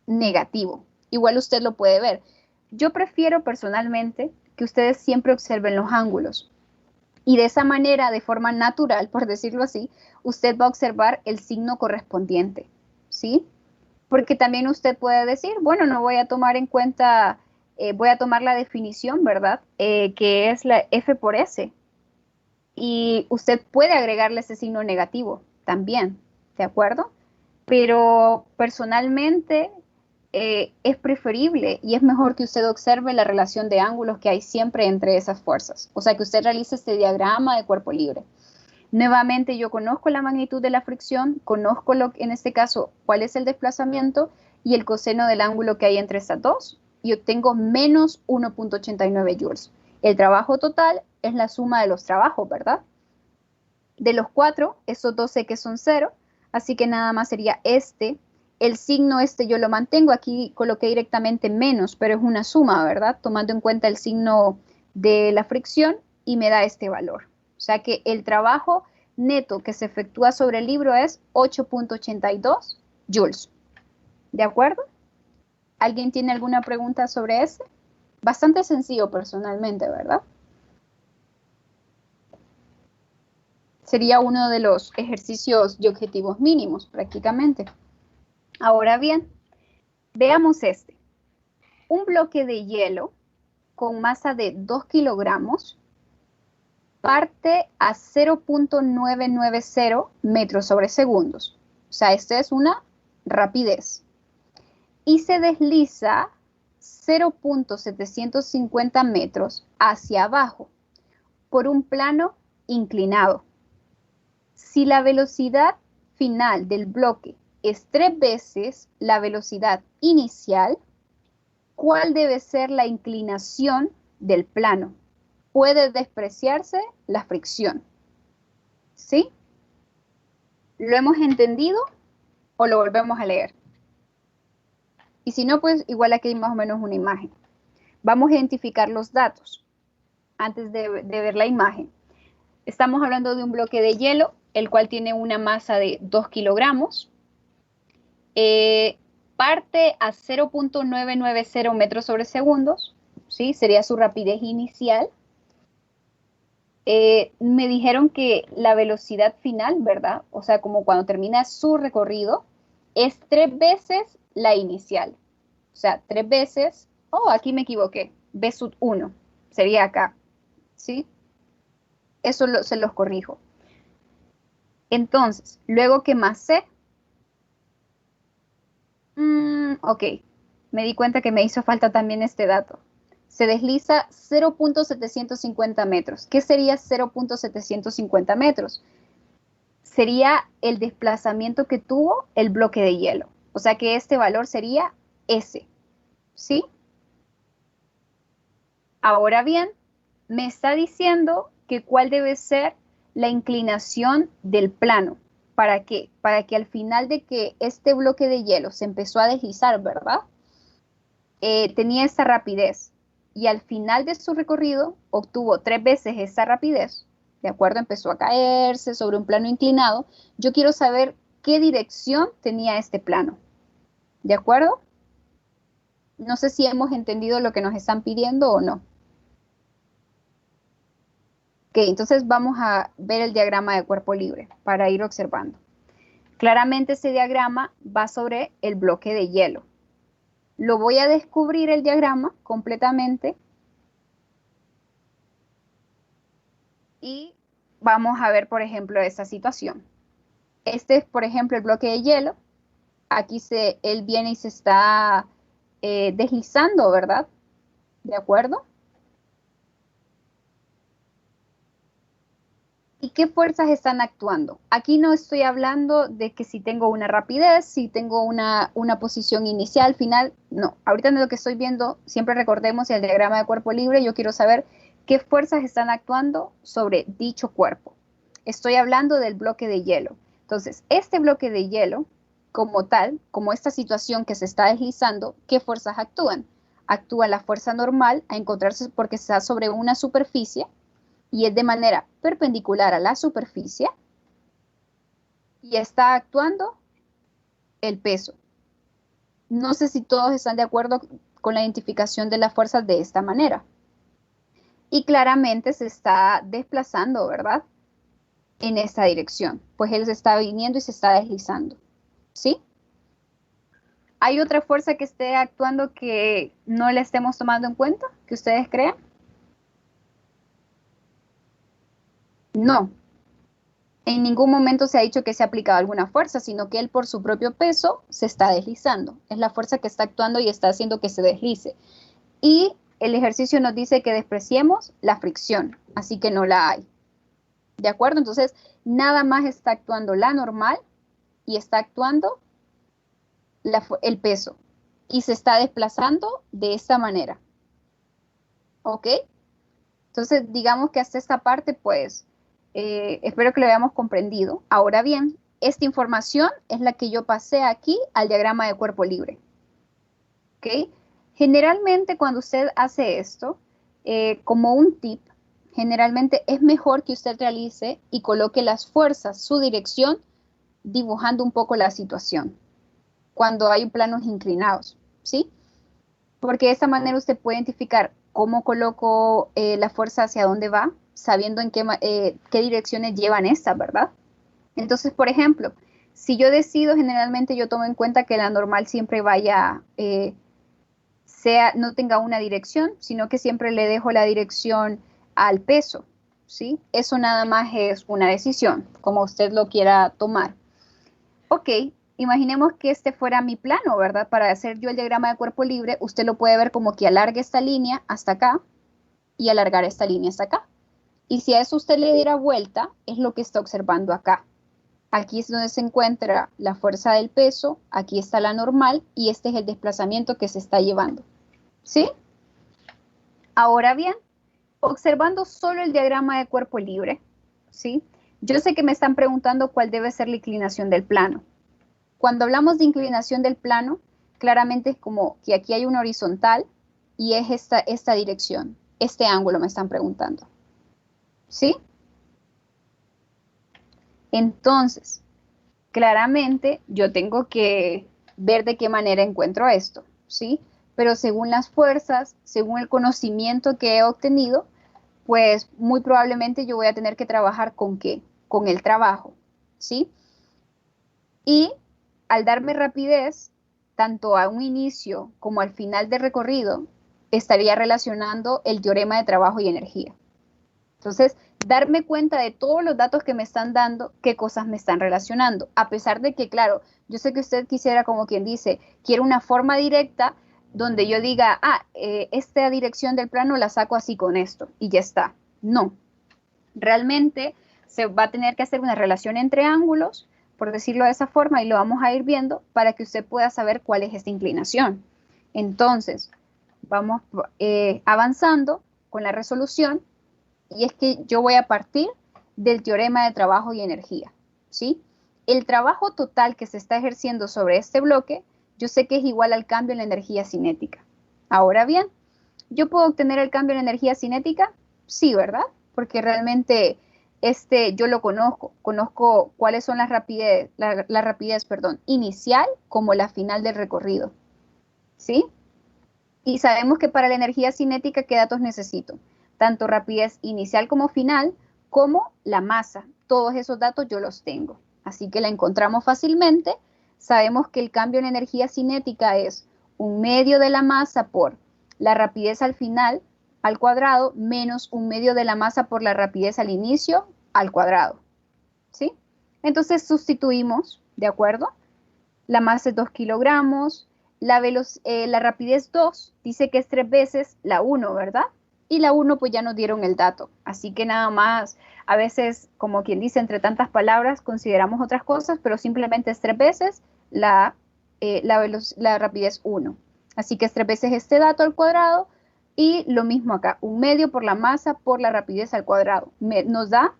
[SPEAKER 1] negativo. Igual usted lo puede ver. Yo prefiero personalmente que ustedes siempre observen los ángulos. Y de esa manera, de forma natural, por decirlo así, usted va a observar el signo correspondiente, ¿sí? Porque también usted puede decir, bueno, no voy a tomar en cuenta, voy a tomar la definición, ¿verdad? Que es la F por S. Y usted puede agregarle ese signo negativo también, ¿de acuerdo? Pero personalmente es preferible y es mejor que usted observe la relación de ángulos que hay siempre entre esas fuerzas. O sea, que usted realice este diagrama de cuerpo libre. Nuevamente, yo conozco la magnitud de la fricción, conozco en este caso cuál es el desplazamiento y el coseno del ángulo que hay entre estas dos y obtengo menos 1.89 joules. El trabajo total es la suma de los trabajos, ¿verdad? De los 4, esos 2 sé que son 0, así que nada más sería este El signo yo lo mantengo, aquí coloqué directamente menos, pero es una suma, ¿verdad? Tomando en cuenta el signo de la fricción y me da este valor. O sea que el trabajo neto que se efectúa sobre el libro es 8.82 joules. ¿De acuerdo? ¿Alguien tiene alguna pregunta sobre ese? Bastante sencillo personalmente, ¿verdad? Sería uno de los ejercicios de objetivos mínimos prácticamente. Ahora bien, veamos este. Un bloque de hielo con masa de 2 kilogramos parte a 0.990 metros sobre segundos. O sea, esta es una rapidez. Y se desliza 0.750 metros hacia abajo por un plano inclinado. Si la velocidad final del bloque es 3 veces la velocidad inicial, ¿cuál debe ser la inclinación del plano? Puede despreciarse la fricción. ¿Sí? ¿Lo hemos entendido o lo volvemos a leer? Y si no, pues igual aquí hay más o menos una imagen. Vamos a identificar los datos antes de ver la imagen. Estamos hablando de un bloque de hielo, el cual tiene una masa de 2 kilogramos. Parte a 0.990 metros sobre segundos, ¿sí? Sería su rapidez inicial. Me dijeron que la velocidad final, ¿verdad? O sea, como cuando termina su recorrido, es 3 veces la inicial. O sea, 3 veces, aquí me equivoqué, B sub 1, sería acá, ¿sí? Eso se los corrijo. Entonces, luego, ¿qué más sé? Ok, me di cuenta que me hizo falta también este dato. Se desliza 0.750 metros. ¿Qué sería 0.750 metros? Sería el desplazamiento que tuvo el bloque de hielo. O sea que este valor sería S, ¿sí? Ahora bien, me está diciendo que cuál debe ser la inclinación del plano. ¿Para qué? Para que al final de que este bloque de hielo se empezó a deslizar, ¿verdad? Tenía esa rapidez y al final de su recorrido obtuvo 3 veces esa rapidez, ¿de acuerdo? Empezó a caerse sobre un plano inclinado. Yo quiero saber qué dirección tenía este plano, ¿de acuerdo? No sé si hemos entendido lo que nos están pidiendo o no. Ok, entonces vamos a ver el diagrama de cuerpo libre para ir observando. Claramente ese diagrama va sobre el bloque de hielo. Lo voy a descubrir el diagrama completamente y vamos a ver, por ejemplo, esta situación. Este es, por ejemplo, el bloque de hielo. Aquí él viene y se está deslizando, ¿verdad? ¿De acuerdo? ¿Y qué fuerzas están actuando? Aquí no estoy hablando de que si tengo una rapidez, si tengo una posición inicial, final, no. Ahorita en lo que estoy viendo, siempre recordemos el diagrama de cuerpo libre, yo quiero saber qué fuerzas están actuando sobre dicho cuerpo. Estoy hablando del bloque de hielo. Entonces, este bloque de hielo, como tal, como esta situación que se está deslizando, ¿qué fuerzas actúan? Actúa la fuerza normal a encontrarse porque está sobre una superficie, y es de manera perpendicular a la superficie y está actuando el peso. No sé si todos están de acuerdo con la identificación de las fuerzas de esta manera. Y claramente se está desplazando, ¿verdad? En esta dirección, pues él se está viniendo y se está deslizando, ¿sí? ¿Hay otra fuerza que esté actuando que no la estemos tomando en cuenta, que ustedes crean? No, en ningún momento se ha dicho que se ha aplicado alguna fuerza, sino que él por su propio peso se está deslizando. Es la fuerza que está actuando y está haciendo que se deslice. Y el ejercicio nos dice que despreciemos la fricción, así que no la hay. ¿De acuerdo? Entonces, nada más está actuando la normal y está actuando el peso. Y se está desplazando de esta manera. ¿Ok? Entonces, digamos que hasta esta parte, pues, espero que lo hayamos comprendido. Ahora bien, esta información es la que yo pasé aquí al diagrama de cuerpo libre. ¿Ok? Generalmente cuando usted hace esto, como un tip, generalmente es mejor que usted realice y coloque las fuerzas, su dirección, dibujando un poco la situación, cuando hay planos inclinados, ¿sí? Porque de esta manera usted puede identificar cómo coloco la fuerza hacia dónde va, sabiendo en qué direcciones llevan estas, ¿verdad? Entonces, por ejemplo, si yo decido, generalmente yo tomo en cuenta que la normal siempre vaya, no tenga una dirección, sino que siempre le dejo la dirección al peso, ¿sí? Eso nada más es una decisión, como usted lo quiera tomar. Ok, imaginemos que este fuera mi plano, ¿verdad? Para hacer yo el diagrama de cuerpo libre, usted lo puede ver como que alargue esta línea hasta acá y alargar esta línea hasta acá. Y si a eso usted le diera vuelta, es lo que está observando acá. Aquí es donde se encuentra la fuerza del peso, aquí está la normal y este es el desplazamiento que se está llevando. ¿Sí? Ahora bien, observando solo el diagrama de cuerpo libre, ¿sí? Yo sé que me están preguntando cuál debe ser la inclinación del plano. Cuando hablamos de inclinación del plano, claramente es como que aquí hay una horizontal y es esta dirección, este ángulo me están preguntando. ¿Sí? Entonces, claramente yo tengo que ver de qué manera encuentro esto, ¿sí? Pero según las fuerzas, según el conocimiento que he obtenido, pues muy probablemente yo voy a tener que trabajar con ¿qué? Con el trabajo, ¿sí? Y al darme rapidez, tanto a un inicio como al final del recorrido, estaría relacionando el teorema de trabajo y energía. Entonces, darme cuenta de todos los datos que me están dando, qué cosas me están relacionando. A pesar de que, claro, yo sé que usted quisiera, como quien dice, quiero una forma directa donde yo diga, esta dirección del plano la saco así con esto y ya está. No, realmente se va a tener que hacer una relación entre ángulos, por decirlo de esa forma, y lo vamos a ir viendo para que usted pueda saber cuál es esta inclinación. Entonces, vamos avanzando con la resolución y es que yo voy a partir del teorema de trabajo y energía, ¿sí? El trabajo total que se está ejerciendo sobre este bloque, yo sé que es igual al cambio en la energía cinética. Ahora bien, ¿yo puedo obtener el cambio en energía cinética? Sí, ¿verdad? Porque realmente yo lo conozco cuáles son las rapidez, la rapidez, perdón, inicial como la final del recorrido, ¿sí? Y sabemos que para la energía cinética, ¿qué datos necesito? Tanto rapidez inicial como final, como la masa. Todos esos datos yo los tengo. Así que la encontramos fácilmente. Sabemos que el cambio en energía cinética es 1/2 de la masa por la rapidez al final al cuadrado menos 1/2 de la masa por la rapidez al inicio al cuadrado. ¿Sí? Entonces sustituimos, ¿de acuerdo? La masa es 2 kilogramos, la rapidez 2 dice que es 3 veces la 1, ¿verdad? Y la 1 pues ya nos dieron el dato. Así que nada más, a veces, como quien dice, entre tantas palabras, consideramos otras cosas, pero simplemente es 3 veces la rapidez 1. Así que es 3 veces este dato al cuadrado y lo mismo acá, 1/2 por la masa por la rapidez al cuadrado. Nos da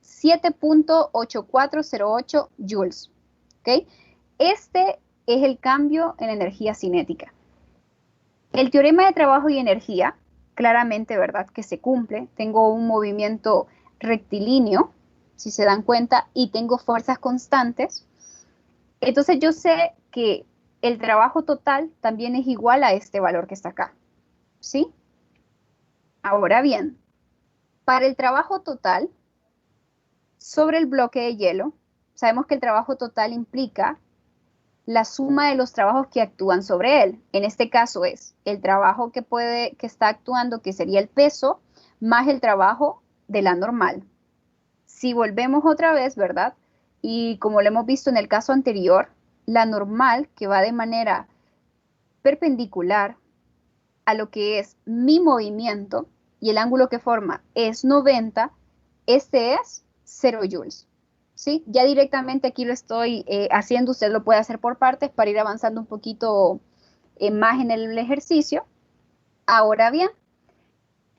[SPEAKER 1] 7.8408 joules. ¿Ok? Este es el cambio en la energía cinética. El teorema de trabajo y energía, claramente, ¿verdad? Que se cumple. Tengo un movimiento rectilíneo, si se dan cuenta, y tengo fuerzas constantes. Entonces yo sé que el trabajo total también es igual a este valor que está acá, ¿sí? Ahora bien, para el trabajo total sobre el bloque de hielo, sabemos que el trabajo total implica la suma de los trabajos que actúan sobre él. En este caso es el trabajo que está actuando, que sería el peso, más el trabajo de la normal. Si volvemos otra vez, ¿verdad? Y como lo hemos visto en el caso anterior, la normal, que va de manera perpendicular a lo que es mi movimiento y el ángulo que forma es 90, este es 0 joules. ¿Sí? Ya directamente aquí lo estoy haciendo, usted lo puede hacer por partes para ir avanzando un poquito más en el ejercicio. Ahora bien,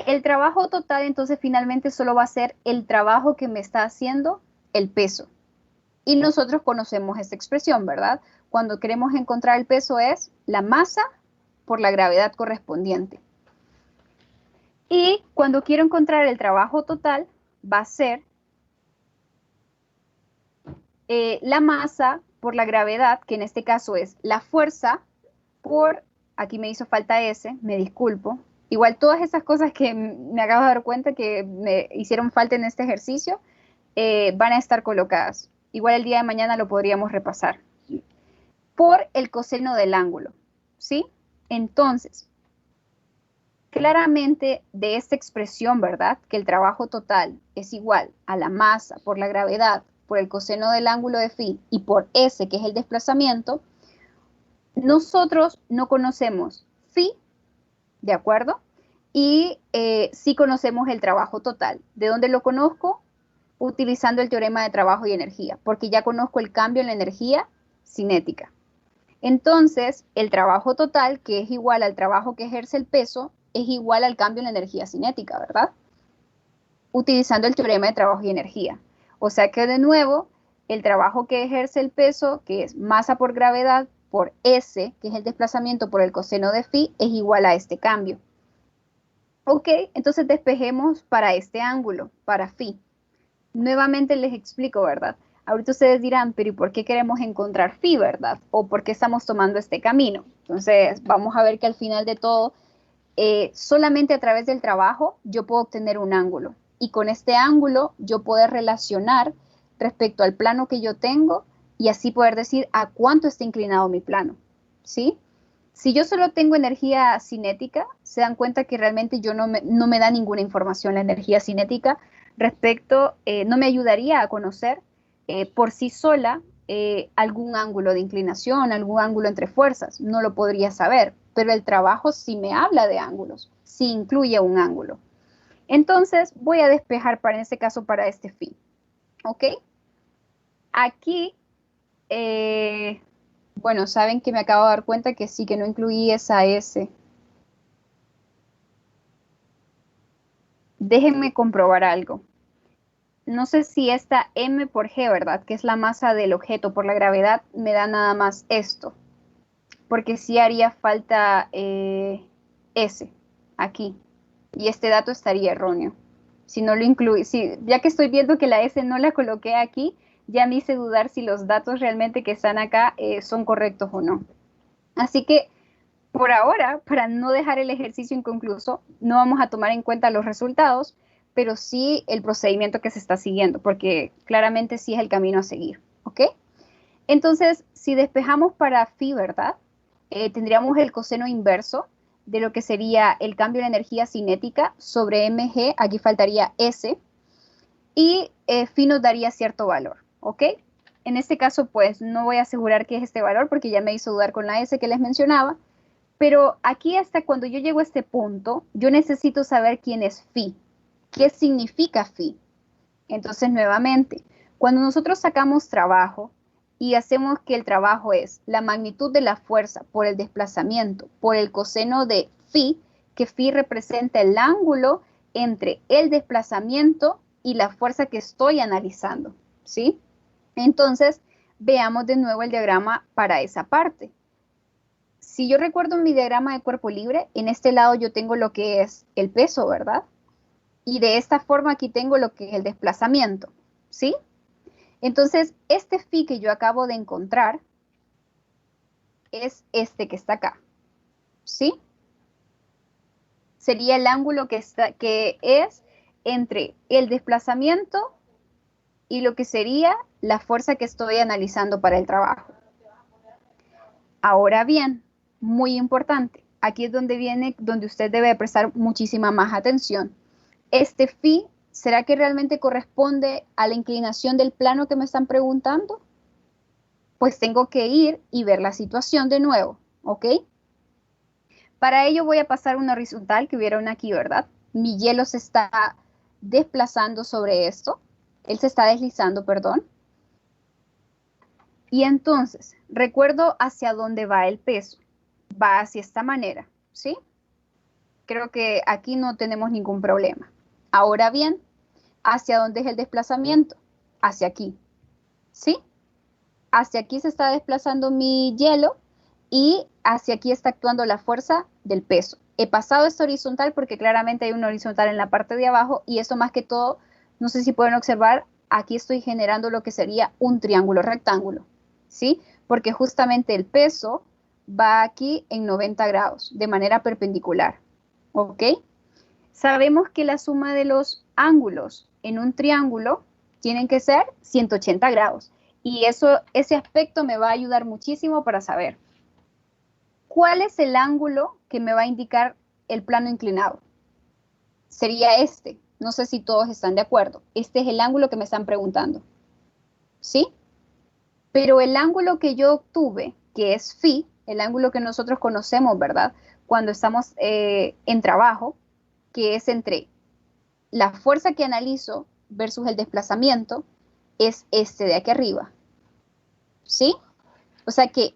[SPEAKER 1] el trabajo total entonces finalmente solo va a ser el trabajo que me está haciendo el peso. Y nosotros conocemos esta expresión, ¿verdad? Cuando queremos encontrar el peso es la masa por la gravedad correspondiente. Y cuando quiero encontrar el trabajo total, va a ser la masa por la gravedad, que en este caso es la fuerza por, aquí me hizo falta S, me disculpo. Igual todas esas cosas que me acabo de dar cuenta que me hicieron falta en este ejercicio, van a estar colocadas. Igual el día de mañana lo podríamos repasar. Por el coseno del ángulo, ¿sí? Entonces, claramente de esta expresión, ¿verdad? Que el trabajo total es igual a la masa por la gravedad, por el coseno del ángulo de phi y por S, que es el desplazamiento, nosotros no conocemos phi, ¿de acuerdo? Y sí conocemos el trabajo total. ¿De dónde lo conozco? Utilizando el teorema de trabajo y energía, porque ya conozco el cambio en la energía cinética. Entonces, el trabajo total, que es igual al trabajo que ejerce el peso, es igual al cambio en la energía cinética, ¿verdad? Utilizando el teorema de trabajo y energía. O sea que de nuevo, el trabajo que ejerce el peso, que es masa por gravedad, por S, que es el desplazamiento por el coseno de phi, es igual a este cambio. Ok, entonces despejemos para este ángulo, para phi. Nuevamente les explico, ¿verdad? Ahorita ustedes dirán, pero ¿y por qué queremos encontrar phi, verdad? ¿O por qué estamos tomando este camino? Entonces, vamos a ver que al final de todo, solamente a través del trabajo yo puedo obtener un ángulo. Y con este ángulo yo poder relacionar respecto al plano que yo tengo y así poder decir a cuánto está inclinado mi plano, ¿sí? Si yo solo tengo energía cinética, se dan cuenta que realmente yo no me da ninguna información la energía cinética respecto, no me ayudaría a conocer por sí sola algún ángulo de inclinación, algún ángulo entre fuerzas, no lo podría saber, pero el trabajo sí me habla de ángulos, sí incluye un ángulo. Entonces voy a despejar para en este caso para este fin, ¿ok? Aquí, bueno, saben que me acabo de dar cuenta que sí, que no incluí esa S. Déjenme comprobar algo. No sé si esta M por G, ¿verdad? Que es la masa del objeto por la gravedad, me da nada más esto. Porque sí haría falta S aquí. Y este dato estaría erróneo. Si no lo incluí, si, ya que estoy viendo que la S no la coloqué aquí, ya me hice dudar si los datos realmente que están acá son correctos o no. Así que por ahora, para no dejar el ejercicio inconcluso, no vamos a tomar en cuenta los resultados, pero sí el procedimiento que se está siguiendo, porque claramente sí es el camino a seguir, ¿ok? Entonces, si despejamos para phi, ¿verdad? Tendríamos el coseno inverso de lo que sería el cambio de energía cinética sobre mg, aquí faltaría s, y phi nos daría cierto valor, ¿ok? En este caso, pues, no voy a asegurar que es este valor porque ya me hizo dudar con la s que les mencionaba, pero aquí hasta cuando yo llego a este punto, yo necesito saber quién es phi, qué significa phi. Entonces, nuevamente, cuando nosotros sacamos trabajo y hacemos que el trabajo es la magnitud de la fuerza por el desplazamiento, por el coseno de phi, que phi representa el ángulo entre el desplazamiento y la fuerza que estoy analizando, ¿sí? Entonces, veamos de nuevo el diagrama para esa parte. Si yo recuerdo mi diagrama de cuerpo libre, en este lado yo tengo lo que es el peso, ¿verdad? Y de esta forma aquí tengo lo que es el desplazamiento, ¿sí? Entonces, este phi que yo acabo de encontrar es este que está acá, ¿sí? Sería el ángulo que es entre el desplazamiento y lo que sería la fuerza que estoy analizando para el trabajo. Ahora bien, muy importante, aquí es donde viene, donde usted debe prestar muchísima más atención. Este phi, ¿será que realmente corresponde a la inclinación del plano que me están preguntando? Pues tengo que ir y ver la situación de nuevo, ¿ok? Para ello voy a pasar una horizontal que hubiera una aquí, ¿verdad? Mi hielo se está desplazando sobre esto, él se está deslizando, perdón. Y entonces, recuerdo hacia dónde va el peso, va hacia esta manera, ¿sí? Creo que aquí no tenemos ningún problema. Ahora bien, ¿hacia dónde es el desplazamiento? Hacia aquí, ¿sí? hacia aquí se está desplazando mi hielo y hacia aquí está actuando la fuerza del peso. He pasado esta horizontal porque claramente hay una horizontal en la parte de abajo y esto más que todo, no sé si pueden observar, aquí estoy generando lo que sería un triángulo rectángulo, ¿sí? Porque justamente el peso va aquí en 90 grados de manera perpendicular, ¿ok? Sabemos que la suma de los ángulos en un triángulo tienen que ser 180 grados. Y eso, ese aspecto me va a ayudar muchísimo para saber cuál es el ángulo que me va a indicar el plano inclinado. Sería este. No sé si todos están de acuerdo. Este es el ángulo que me están preguntando. ¿Sí? Pero el ángulo que yo obtuve, que es phi, el ángulo que nosotros conocemos, ¿verdad? Cuando estamos en trabajo, que es entre la fuerza que analizo versus el desplazamiento, es este de aquí arriba. ¿Sí? O sea que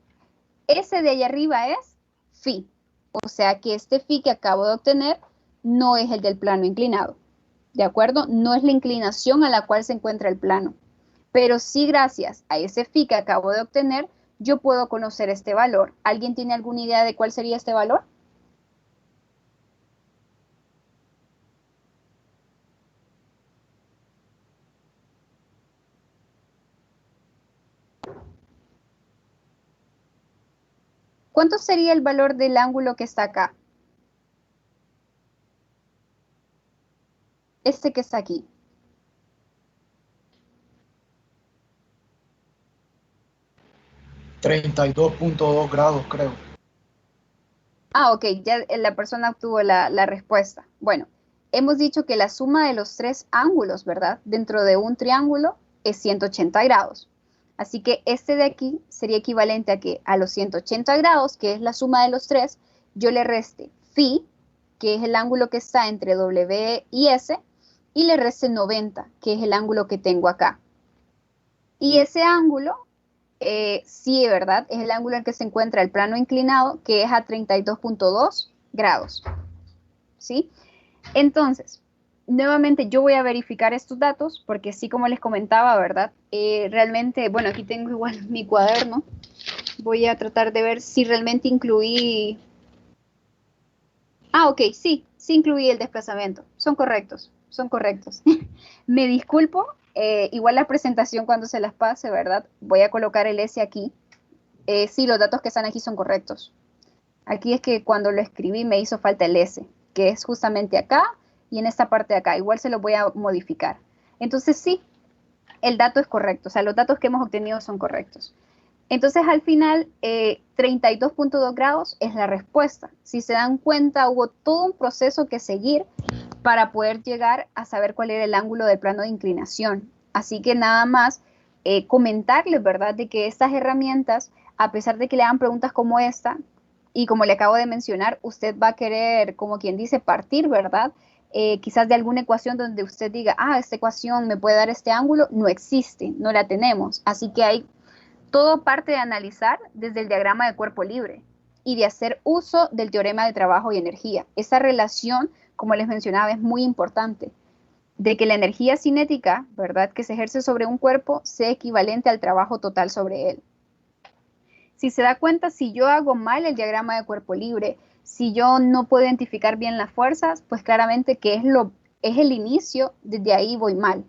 [SPEAKER 1] ese de ahí arriba es phi. O sea que este phi que acabo de obtener no es el del plano inclinado. ¿De acuerdo? No es la inclinación a la cual se encuentra el plano. Pero sí, gracias a ese phi que acabo de obtener, yo puedo conocer este valor. ¿Alguien tiene alguna idea de cuál sería este valor? ¿Cuánto sería el valor del ángulo que está acá? Este que está aquí.
[SPEAKER 3] 32.2 grados, creo.
[SPEAKER 1] Ah, ok, ya la persona obtuvo la respuesta. Bueno, hemos dicho que la suma de los tres ángulos, ¿verdad? Dentro de un triángulo es 180 grados. Así que este de aquí sería equivalente a que a los 180 grados, que es la suma de los tres, yo le reste phi, que es el ángulo que está entre W y S, y le reste 90, que es el ángulo que tengo acá. Y ese ángulo sí, ¿verdad? Es el ángulo en que se encuentra el plano inclinado, que es a 32.2 grados, ¿sí? Entonces, nuevamente yo voy a verificar estos datos, porque sí, como les comentaba, ¿verdad? Realmente, bueno, aquí tengo igual mi cuaderno. Voy a tratar de ver si realmente incluí... Ah, ok, sí, sí incluí el desplazamiento. Son correctos, son correctos. Me disculpo, igual la presentación cuando se las pase, ¿verdad? Voy a colocar el S aquí. Sí, los datos que están aquí son correctos. Aquí es que cuando lo escribí me hizo falta el S, que es justamente acá y en esta parte de acá. Igual se lo voy a modificar. Entonces sí, el dato es correcto. O sea, los datos que hemos obtenido son correctos. Entonces al final, 32.2 grados es la respuesta. Si se dan cuenta, hubo todo un proceso que seguir para poder llegar a saber cuál era el ángulo del plano de inclinación. Así que nada más comentarles, ¿verdad?, de que estas herramientas, a pesar de que le hagan preguntas como esta, y como le acabo de mencionar, usted va a querer, como quien dice, partir, ¿verdad? Quizás de alguna ecuación donde usted diga, ah, esta ecuación me puede dar este ángulo, no existe, no la tenemos. Así que hay todo parte de analizar desde el diagrama de cuerpo libre y de hacer uso del teorema de trabajo y energía. Esa relación, como les mencionaba, es muy importante, de que la energía cinética, ¿verdad?, que se ejerce sobre un cuerpo sea equivalente al trabajo total sobre él. Si se da cuenta, si yo hago mal el diagrama de cuerpo libre, si yo no puedo identificar bien las fuerzas, pues claramente que es el inicio, desde ahí voy mal.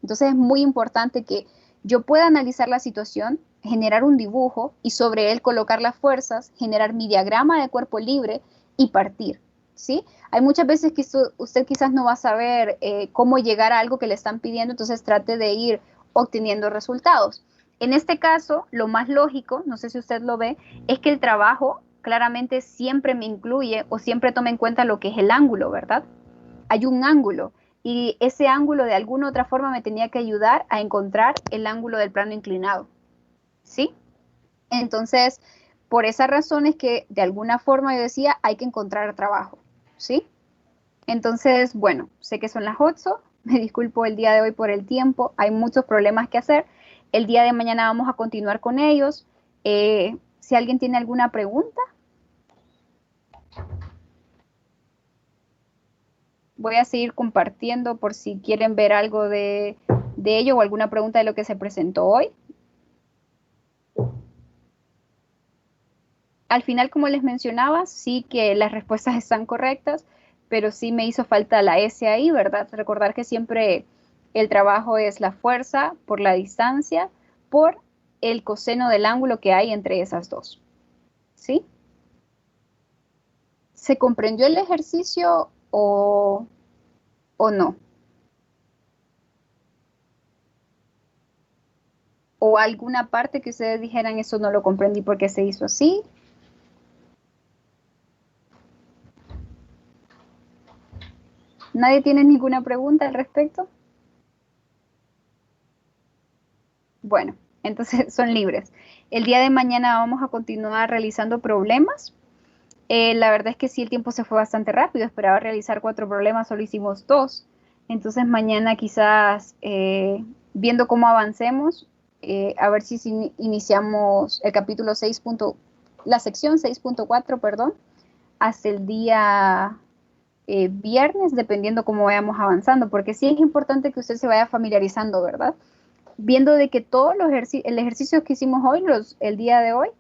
[SPEAKER 1] Entonces es muy importante que yo pueda analizar la situación, generar un dibujo y sobre él colocar las fuerzas, generar mi diagrama de cuerpo libre y partir, ¿sí? Hay muchas veces que usted quizás no va a saber cómo llegar a algo que le están pidiendo, entonces trate de ir obteniendo resultados. En este caso, lo más lógico, no sé si usted lo ve, es que el trabajo claramente siempre me incluye o siempre toma en cuenta lo que es el ángulo, ¿verdad? Hay un ángulo y ese ángulo de alguna otra forma me tenía que ayudar a encontrar el ángulo del plano inclinado, ¿sí? Entonces, por esa razón es que de alguna forma yo decía, hay que encontrar trabajo, ¿sí? Entonces, bueno, sé que son las 8, me disculpo el día de hoy por el tiempo, hay muchos problemas que hacer. El día de mañana vamos a continuar con ellos. Si alguien tiene alguna pregunta, voy a seguir compartiendo por si quieren ver algo de ello o alguna pregunta de lo que se presentó hoy. Al final, como les mencionaba, sí que las respuestas están correctas, pero sí me hizo falta la S ahí, ¿verdad? Recordar que siempre el trabajo es la fuerza por la distancia por el coseno del ángulo que hay entre esas dos. ¿Sí? ¿Se comprendió el ejercicio o no? ¿O alguna parte que ustedes dijeran eso no lo comprendí porque se hizo así? ¿Nadie tiene ninguna pregunta al respecto? Bueno, entonces son libres. El día de mañana vamos a continuar realizando problemas. La verdad es que sí, el tiempo se fue bastante rápido. Esperaba realizar 4 problemas, solo hicimos 2. Entonces mañana quizás viendo cómo avancemos, a ver si iniciamos el capítulo 6. La sección 6.4, perdón, hasta el día viernes, dependiendo cómo vayamos avanzando, porque sí es importante que usted se vaya familiarizando, ¿verdad? Viendo de que todos el ejercicio que hicimos hoy, el día de hoy,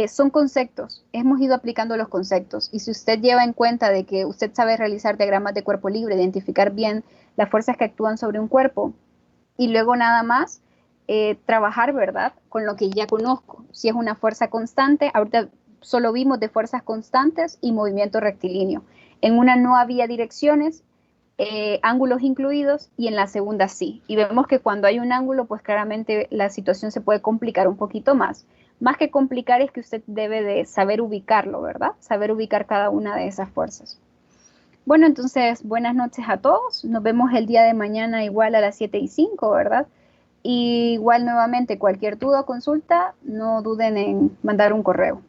[SPEAKER 1] son conceptos. Hemos ido aplicando los conceptos. Y si usted lleva en cuenta de que usted sabe realizar diagramas de cuerpo libre, identificar bien las fuerzas que actúan sobre un cuerpo, y luego nada más trabajar, ¿verdad? Con lo que ya conozco. Si es una fuerza constante, ahorita solo vimos de fuerzas constantes y movimiento rectilíneo. En una no había direcciones, ángulos incluidos, y en la segunda sí. Y vemos que cuando hay un ángulo, pues claramente la situación se puede complicar un poquito más. Más que complicar es que usted debe de saber ubicarlo, ¿verdad? Saber ubicar cada una de esas fuerzas. Bueno, entonces, buenas noches a todos. Nos vemos el día de mañana igual a las 7:05, ¿verdad? Y igual nuevamente, cualquier duda o consulta, no duden en mandar un correo.